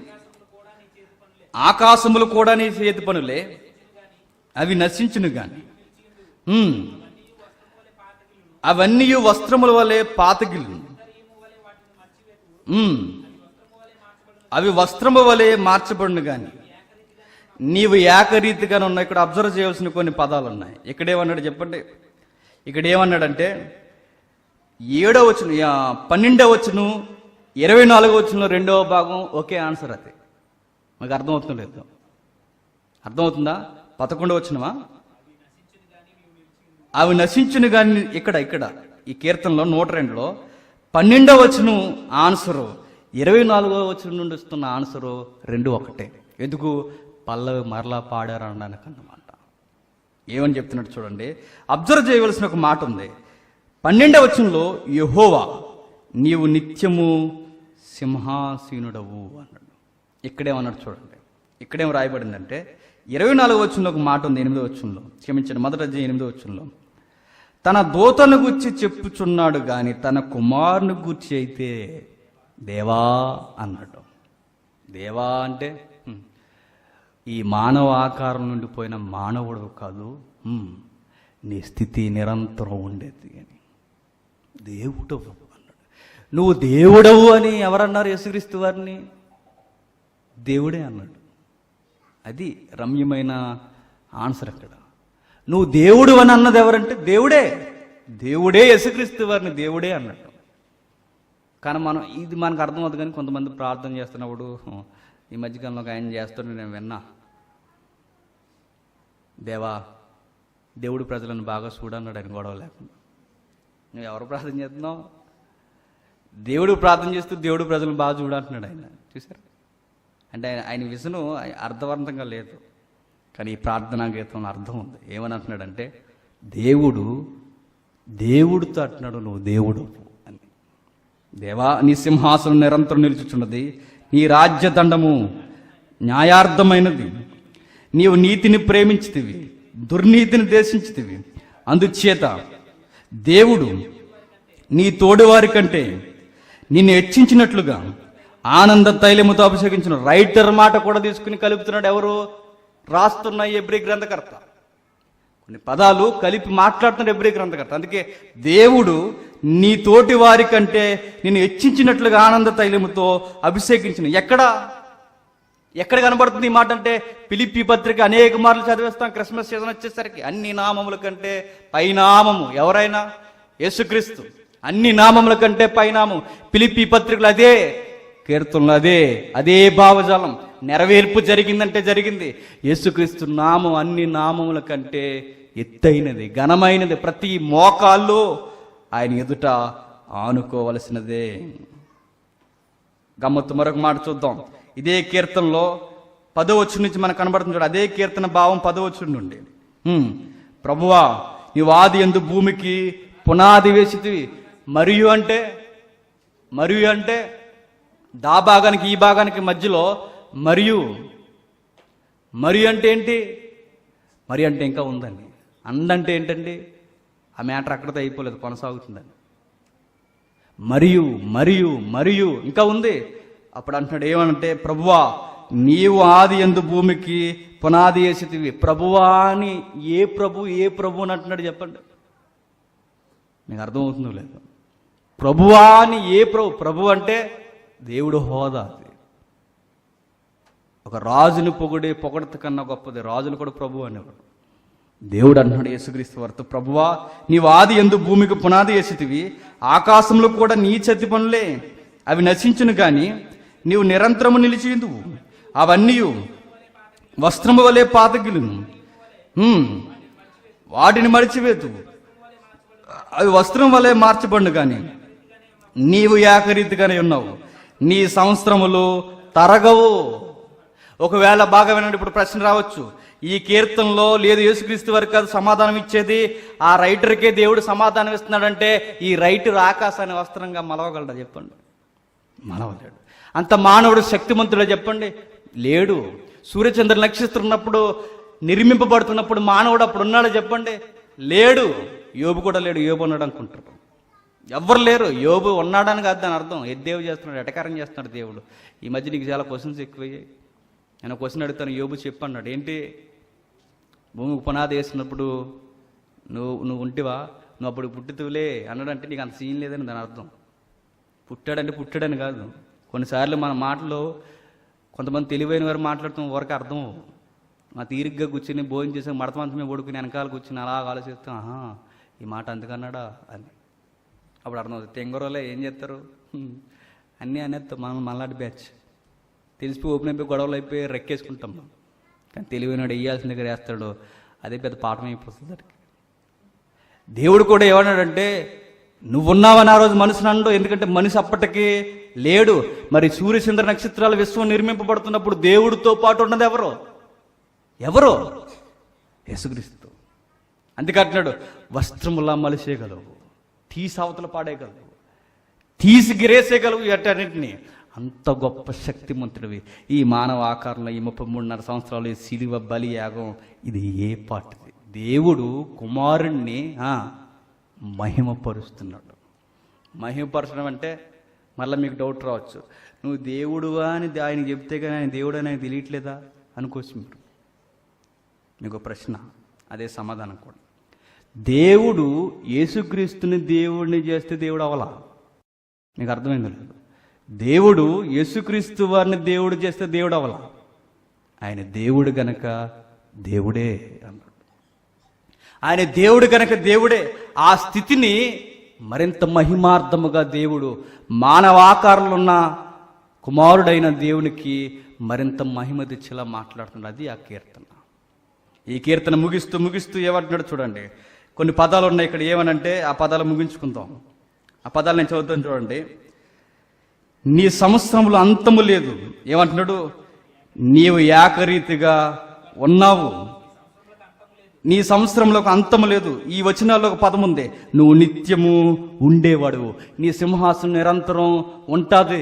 ఆకాశములు కూడా నీ చేతి పనులే, అవి నశించును గాని అవన్నీ వస్త్రముల వలె పాతగిల్లు, అవి వస్త్రము వలె మార్చబడును గాని నీవు ఏకరీతిగానే ఉన్నాయి. ఇక్కడ అబ్జర్వ్ చేయవలసిన కొన్ని పదాలు ఉన్నాయి. ఇక్కడేమన్నాడు చెప్పండి. ఇక్కడ ఏమన్నాడంటే 7వ వచనం 12వ వచనం 24వ వచనంలో 2వ భాగం ఒకే ఆన్సర్. అది మాకు అర్థమవుతుందో లేదు? అర్థమవుతుందా? 11వ వచనమా? అవి నశించును కానీ ఇక్కడ ఈ కీర్తనలో 102లో 12వ వచనం ఆన్సరు, 24వ వచనం నుండి వస్తున్న ఆన్సరు 2 ఒకటే. ఎందుకు? పల్లవి మరలా పాడారు అనడానికి అన్నమాట. ఏమని చెప్తున్నాడు చూడండి. అబ్జర్వ్ చేయవలసిన ఒక మాట ఉంది. 12వ వచనంలో యెహోవా నీవు నిత్యము సింహాసీనుడవు అన్నాడు. ఇక్కడేమన్నాడు చూడండి. ఇక్కడేం రాయబడిందంటే 24వ వచనంలో ఒక మాట ఉంది. 8వ వచనంలో, క్షమించండి, మొదటి అధ్యాయం 8వ వచనంలో, తన దూతను గురించి చెప్పుచున్నాడు గాని తన కుమారుని గురించి అయితే దేవా అన్నాడు. దేవా అంటే ఈ మానవ ఆకారం నుండి పోయిన మానవుడు కాదు, నీ స్థితి నిరంతరం ఉండేది అని దేవుడవు అన్నాడు. నువ్వు దేవుడవు అని ఎవరన్నారు? యేసుక్రీస్తు వారిని దేవుడే అన్నాడు. అది రమ్యమైన ఆన్సర్. అక్కడ నువ్వు దేవుడు అని అన్నది ఎవరంటే దేవుడే యేసుక్రీస్తు వారిని దేవుడే అన్నట్టు. కానీ ఇది మనకు అర్థమవుతుంది. కానీ కొంతమంది ప్రార్థన చేస్తున్నప్పుడు ఈ మధ్యకాలంలో ఆయన చేస్తుంటే నేను విన్నా, దేవా దేవుడు ప్రజలను బాగా చూడన్నాడు అని గొడవ లేకుండా. నువ్వు ఎవరు ప్రార్థన చేస్తున్నావు? దేవుడు ప్రార్థన చేస్తూ దేవుడు ప్రజలను బాగా చూడంటున్నాడు ఆయన. చూసారు? అంటే ఆయన విజను అర్థవంతంగా లేదు. కానీ ఈ ప్రార్థనా గీతంలో అర్థం ఉంది. ఏమని అంటున్నాడంటే దేవుడితో అంటున్నాడు, నువ్వు దేవుడు అని. దేవా నీ సింహాసనం నిరంతరం నిలుచుచున్నది, నీ రాజ్యదండము న్యాయార్థమైనది, నీవు నీతిని ప్రేమించితివి, దుర్నీతిని దేశించితివి. అందుచేత దేవుడు నీ తోడువారి కంటే నిన్ను హెచ్చించినట్లుగా ఆనంద తైలముతో అభిషేకించిన. రైటర్ మాట కూడా తీసుకుని కలుపుతున్నాడు. ఎవరు రాస్తున్న ఎబ్రీ గ్రంథకర్త? కొన్ని పదాలు కలిపి మాట్లాడుతున్నాడు ఎబ్రీ గ్రంథకర్త. అందుకే దేవుడు నీ తోటి వారి కంటే నిన్ను హెచ్చించినట్లుగా ఆనంద తైలముతో అభిషేకించిన. ఎక్కడ కనబడుతుంది ఈ మాట అంటే? ఫిలిప్పీ పత్రిక అనేక మార్లు చదివేస్తాం క్రిస్మస్ సీజన్ వచ్చేసరికి. అన్ని నామముల కంటే పైనామము ఎవరైనా? యేసుక్రీస్తు. అన్ని నామముల కంటే పైనామం. ఫిలిప్పీ పత్రికలు అదే, కీర్తనలు అదే భావజాలం. నెరవేర్పు జరిగిందంటే జరిగింది. యేసుక్రీస్తు నామం అన్ని నామముల కంటే ఎత్తైనది, ఘనమైనది. ప్రతి మోకాల్లో ఆయన ఎదుట ఆనుకోవలసినదే. గమ్మత్తు మరొక మాట చూద్దాం. ఇదే కీర్తనలో 10వ వచనం నుంచి మనకు కనబడుతుంది. అదే కీర్తన భావం 10వ వచనం నుండి, ప్రభువా నీవు ఆది యందు భూమికి పునాది వేసితివి. మరియు అంటే దా భాగానికి ఈ భాగానికి మధ్యలో మరియు అంటే ఏంటి? మరి అంటే ఇంకా ఉందండి. అందంటే ఏంటండి? ఆ మ్యాటర్ అక్కడితో అయిపోలేదు, కొనసాగుతుందండి. మరియు ఇంకా ఉంది. అప్పుడు అంటున్నాడు ఏమనంటే, ప్రభువా నీవు ఆది యందు భూమికి పునాది వేసితివి. ప్రభువా అని ఏ ప్రభు అని అంటున్నాడు చెప్పండి. మీకు అర్థమవుతుందో లేదు? ప్రభువా అని ఏ ప్రభు అంటే దేవుడు హోదా. అది ఒక రాజుని పొగడత కన్నా గొప్పది. రాజులు కూడా ప్రభు అనేవాడు. దేవుడు అంటున్నాడు యేసుక్రీస్తు వారితో, ప్రభువా నీవు ఆది యందు భూమికి పునాది వేసితివి, ఆకాశంలో కూడా నీ చేతి పనులే, అవి నశించును గాని నీవు నిరంతరము నిలిచియుందువు. అవన్నీ వస్త్రము వలె పాతగిలును, వాటిని మడిచివేతు, అవి వస్త్రం వలె మార్చబడును గాని నీవు ఏకరీతిగానే ఉన్నావు. నీ సంవత్సరములు తరగవు. ఒకవేళ బాగా వినండి, ఇప్పుడు ప్రశ్న రావచ్చు, ఈ కీర్తనలో లేదు యేసుక్రీస్తు వారికి కాదు సమాధానం ఇచ్చేది, ఆ రైటర్కే దేవుడు సమాధానం ఇస్తున్నాడంటే ఈ రైటర్ ఆకాశాన్ని వస్త్రంగా మలవగలడా చెప్పండి? మలవలేడు. అంత మానవుడు శక్తిమంతుడా చెప్పండి? లేడు. సూర్యచంద్ర నక్షత్రం ఉన్నప్పుడు నిర్మింపబడుతున్నప్పుడు మానవుడు అప్పుడు ఉన్నాడో చెప్పండి? లేడు. యోబు కూడా లేడు. యోబు ఉన్నాడు అనుకుంటారు. ఎవ్వరు లేరు. యోబు ఉన్నాడని కాదు దాని అర్థం. ఎద్దేవు చేస్తున్నాడు, ఎటకారం చేస్తున్నాడు దేవుడు. ఈ మధ్య నీకు చాలా క్వశ్చన్స్ ఎక్కువయ్యాయి. నేను క్వశ్చన్ అడుగుతాను, యోబు చెప్పన్నాడు. ఏంటి? భూమికి పునాది వేసినప్పుడు నువ్వు ఉంటివా, నువ్వు అప్పుడు పుట్టుతువులే అన్నాడంటే నీకు అంత సీన్ లేదని దాని అర్థం. పుట్టాడంటే పుట్టాడని కాదు. కొన్నిసార్లు మన మాటలో కొంతమంది తెలివైన వారు మాట్లాడుతున్న వరకు అర్థం. మా తీరిగ్గా కూర్చొని భోజనం చేసాక మడతమంతమే పడుకుని వెనకాల కూర్చుని అలా ఆలోచిస్తాం, ఆహా ఈ మాట అందుకన్నాడా అని. అప్పుడు అర్థం అవుతుంది. తెంగరోలే ఏం చేస్తారు, అన్నీ అనేస్తాం. మనం మళ్ళాటి బ్యాచ్ తెలిసిపోయి ఓపెన్ అయిపోయి గొడవలు అయిపోయి రెక్కేసుకుంటాం. కానీ తెలివైనడు వేయాల్సిన దగ్గర వేస్తాడు. అదే పెద్ద పాఠం అయిపోతుంది దానికి. దేవుడు కూడా ఏమన్నాడంటే నువ్వున్నావని ఆ రోజు మనిషిని అండు. ఎందుకంటే మనిషి అప్పటికి లేడు. మరి సూర్యచంద్ర నక్షత్రాల విశ్వం నిర్మింపబడుతున్నప్పుడు దేవుడితో పాటు ఉన్నది ఎవరు? యేసుక్రీస్తు. అందుకంటున్నాడు వస్త్రములా మలిసేయగలవు, తీసి అవతల పాడేయగలవు, తీసి గిరేసేయగలవు అన్నింటినీ. అంత గొప్ప శక్తిమంతుడివి. ఈ మానవ ఆకారంలో ఈ 33.5 సంవత్సరాలు ఈ శిలువ బలి యాగం ఇది ఏ పాటిది? దేవుడు కుమారుణ్ణి మహిమపరుస్తున్నాడు. మహిమపరచడం అంటే మళ్ళీ మీకు డౌట్ రావచ్చు, నువ్వు దేవుడువా అని ఆయన చెప్తే కానీ ఆయన దేవుడు అని ఆయన తెలియట్లేదా అనుకోవచ్చు. మీకు ప్రశ్న, అదే సమాధానం కూడా. దేవుడు యేసుక్రీస్తుని దేవుడిని చేస్తే దేవుడు అవలా? మీకు అర్థమైందో లేదు? దేవుడు యేసుక్రీస్తు వారిని దేవుడు చేస్తే దేవుడు అవలా? ఆయన దేవుడు గనక దేవుడే అన్నాడు. ఆయన దేవుడు గనక దేవుడే. ఆ స్థితిని మరింత మహిమార్థముగా దేవుడు మానవ ఆకారంలో ఉన్న కుమారుడైన దేవునికి మరింత మహిమ తెచ్చేలా మాట్లాడుతున్నాడు. అది ఆ కీర్తన. ఈ కీర్తన ముగిస్తూ ఏమంటున్నాడు చూడండి. కొన్ని పదాలు ఉన్నాయి ఇక్కడ. ఏమనంటే ఆ పదాలు ముగించుకుందాం. ఆ పదాలు నేను చదువుతాను చూడండి. నీ సంవత్సరంలో అంతము లేదు. ఏమంటున్నాడు? నీవు ఏకరీతిగా ఉన్నావు, నీ సంవత్సరంలో ఒక అంతము లేదు. ఈ వచనాల్లో ఒక పదం ఉంది, నువ్వు నిత్యము ఉండేవాడు, నీ సింహాసనం నిరంతరం ఉంటుంది,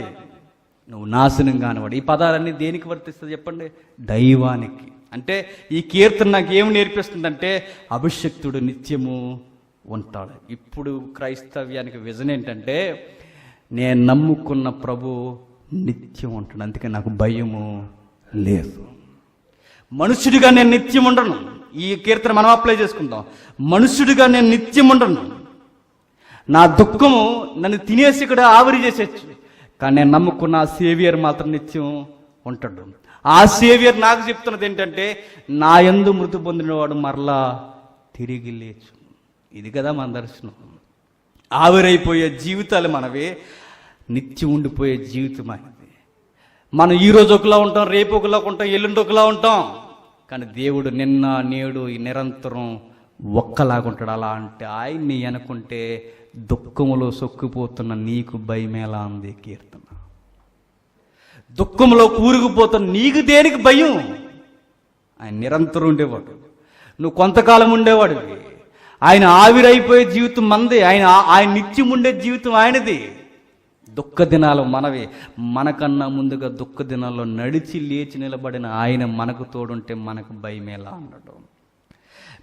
నువ్వు నాశనం కానివాడు. ఈ పదాలన్నీ దేనికి వర్తిస్తుంది చెప్పండి? దైవానికి. అంటే ఈ కీర్తన నాకు ఏమి నేర్పిస్తుందంటే అభిషక్తుడు నిత్యము ఉంటాడు. ఇప్పుడు క్రైస్తవ్యానికి విజన్ ఏంటంటే నేను నమ్ముకున్న ప్రభు నిత్యం ఉంటాడు, అందుకే నాకు భయము లేదు. మనుషుడిగా నేను నిత్యం ఉండను. ఈ కీర్తన మనం అప్లై చేసుకుందాం. మనుషుడిగా నేను నిత్యం ఉండను. నా దుఃఖము నన్ను తినేసి ఇక్కడ ఆవిరి చేసేచ్చు, కానీ నేను నమ్ముకున్న ఆ సేవియర్ మాత్రం నిత్యం ఉంటాడు. ఆ సేవియర్ నాకు చెప్తున్నది ఏంటంటే నా యందు మృతి పొందినవాడు మరలా తిరిగి లేచు. ఇది కదా మన దర్శనం. ఆవిరైపోయే జీవితాలు మనవి, నిత్యం ఉండిపోయే జీవితం ఆయనది. మనం ఈరోజు ఒకలా ఉంటాం, రేపు ఒకలా ఉంటాం, ఎల్లుండి ఒకలా ఉంటాం. కానీ దేవుడు నిన్న నేడు నిరంతరం ఒక్కలాగుంటాడు. అలా అంటే ఆయన్ని అనుకుంటే దుఃఖములో సొక్కిపోతున్న నీకు భయమేలా ఉంది కీర్తన. దుఃఖంలో కూరుకుపోతున్న నీకు దేనికి భయం? ఆయన నిరంతరం ఉండేవాడు, నువ్వు కొంతకాలం ఉండేవాడివి. ఆయన ఆవిరైపోయే జీవితం మనది, ఆయన నిత్యం ఉండే జీవితం ఆయనది. దుఃఖ దినాలు మనవి. మనకన్నా ముందుగా దుఃఖ దినాల్లో నడిచి లేచి నిలబడిన ఆయన మనకు తోడుంటే మనకు భయమేలా అన్నాడు.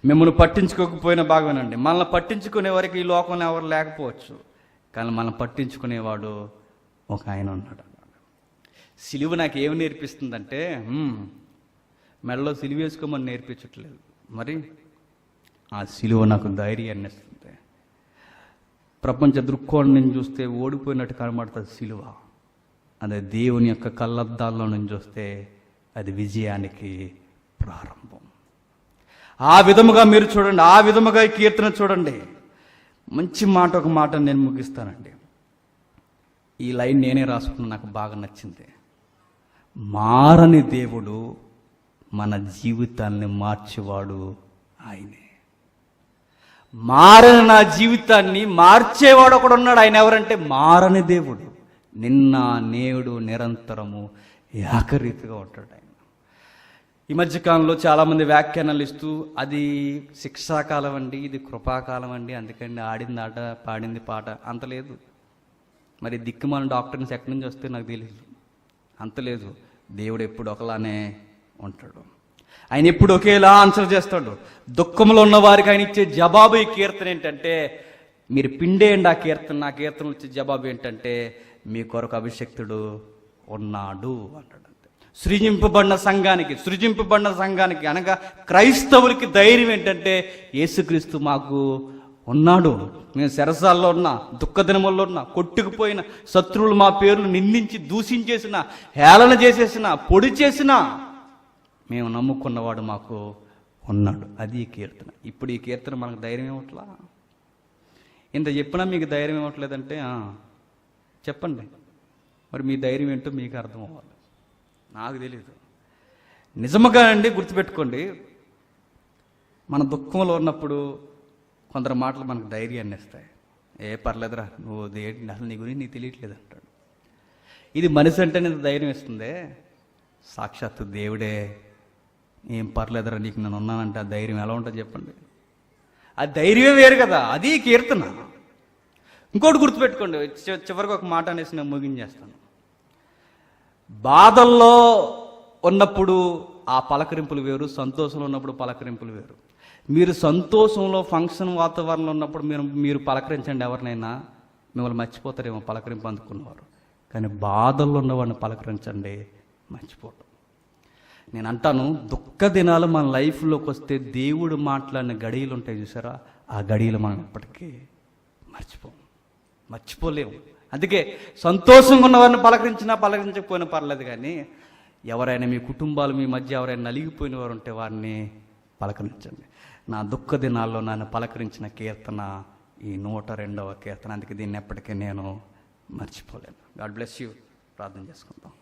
మిమ్మల్ని పట్టించుకోకపోయినా బాగానండి, మనల్ని పట్టించుకునే వరకు ఈ లోకంలో ఎవరు లేకపోవచ్చు, కానీ మనం పట్టించుకునేవాడు ఒక ఆయన ఉన్నాడు. సిలువ నాకు ఏమి నేర్పిస్తుందంటే మెడలో సిలువ వేసుకోమని నేర్పించట్లేదు, మరి ఆ సిలువ నాకు ధైర్యాన్ని ఇస్తుంది. ప్రపంచ దృక్కోణం నుంచి చూస్తే ఓడిపోయినట్టు కనబడుతుంది సిలువ. అదే దేవుని యొక్క కళ్ళద్దాల్లో నుంచి చూస్తే అది విజయానికి ప్రారంభం. ఆ విధముగా మీరు చూడండి, ఆ విధముగా ఈ కీర్తన చూడండి. మంచి మాట, ఒక మాట నేను ముగిస్తానండి. ఈ లైన్ నేనే రాసుకున్నా, నాకు బాగా నచ్చింది. మారని దేవుడు మన జీవితాన్ని మార్చేవాడు ఆయనే. మారని నా జీవితాన్ని మార్చేవాడు ఒకడు ఉన్నాడు. ఆయన ఎవరంటే మారని దేవుడు. నిన్న నేడు నిరంతరము ఏకరీతిగా ఉంటాడు ఆయన. ఈ మధ్యకాలంలో చాలామంది వ్యాఖ్యానాలు ఇస్తూ అది శిక్షాకాలం అండి, ఇది కృపాకాలం అండి, అందుకని ఆడింది ఆట పాడింది పాట అంత లేదు. మరి దిక్కుమాల డాక్టర్స్ ఎక్కడి నుంచి వస్తే నాకు తెలియదు. అంత లేదు. దేవుడు ఎప్పుడు ఒకలానే ఉంటాడు. ఆయన ఎప్పుడు ఒకేలా ఆన్సర్ చేస్తాడు. దుఃఖంలో ఉన్న వారికి ఆయన ఇచ్చే జవాబు ఈ కీర్తన ఏంటంటే, మీరు పిండేయండి ఆ కీర్తనలు ఇచ్చే జవాబు ఏంటంటే, మీ కొరకు అభిషక్తుడు ఉన్నాడు అంటాడు. సృజింపబడిన సంఘానికి అనగా క్రైస్తవులకి ధైర్యం ఏంటంటే, యేసుక్రీస్తు మాకు ఉన్నాడు. మేము చెరసాల్లో ఉన్నా, దుఃఖ దినముల్లో ఉన్నా, కొట్టుకుపోయిన శత్రువులు మా పేర్లు నిందించి దూషించేసిన, హేళన చేసేసిన, పొడి చేసిన, మేము నమ్ముకున్నవాడు మాకు ఉన్నాడు. అది ఈ కీర్తన. ఇప్పుడు ఈ కీర్తన మనకు ధైర్యం ఇవ్వట్లా. ఇంత చెప్పినా మీకు ధైర్యం ఇవ్వట్లేదంటే చెప్పండి, మరి మీ ధైర్యం ఏంటో మీకు అర్థం అవ్వాలి. నాకు తెలీదు. నిజముగా అండి, గుర్తుపెట్టుకోండి, మన దుఃఖంలో ఉన్నప్పుడు కొందరు మాటలు మనకు ధైర్యాన్ని ఇస్తాయి. పర్లేదురా, నువ్వు అసలు నీ గురించి నీకు తెలియట్లేదు అంటాడు. ఇది మనిషి అంటే నీకు ధైర్యం ఇస్తుందే, సాక్షాత్తు దేవుడే ఏం పర్లేదురా నీకు నేను ఉన్నానంటే ఆ ధైర్యం ఎలా ఉంటుంది చెప్పండి. ఆ ధైర్యం వేరు కదా, అది కీర్తన. ఇంకోటి గుర్తుపెట్టుకోండి, చివరికి ఒక మాట అనేసి నేను ముగించేస్తాను. బాధల్లో ఉన్నప్పుడు ఆ పలకరింపులు వేరు, సంతోషంలో ఉన్నప్పుడు పలకరింపులు వేరు. మీరు సంతోషంలో ఫంక్షన్ వాతావరణంలో ఉన్నప్పుడు మీరు పలకరించండి ఎవరినైనా, మిమ్మల్ని మర్చిపోతారేమో పలకరింపు అందుకున్నవారు. కానీ బాధల్లో ఉన్నవాడిని పలకరించండి, మర్చిపోవటం. నేను అంటాను, దుఃఖ దినాలు మన లైఫ్లోకి వస్తే దేవుడు మాట్లాడిన గడియలు ఉంటాయి చూసారా, ఆ గడియలు మనం ఎప్పటికీ మర్చిపోలేము. అందుకే సంతోషంగా ఉన్నవారిని పలకరించకపోయినా పర్లేదు, కానీ ఎవరైనా మీ కుటుంబాలు మీ మధ్య ఎవరైనా నలిగిపోయిన వారు ఉంటే వారిని పలకరించండి. నా దుఃఖ దినాల్లో నన్ను పలకరించిన కీర్తన ఈ 102వ కీర్తన. అందుకే దీన్ని ఎప్పటికీ నేను మర్చిపోలేను. God bless you. ప్రార్థన చేసుకుందాం.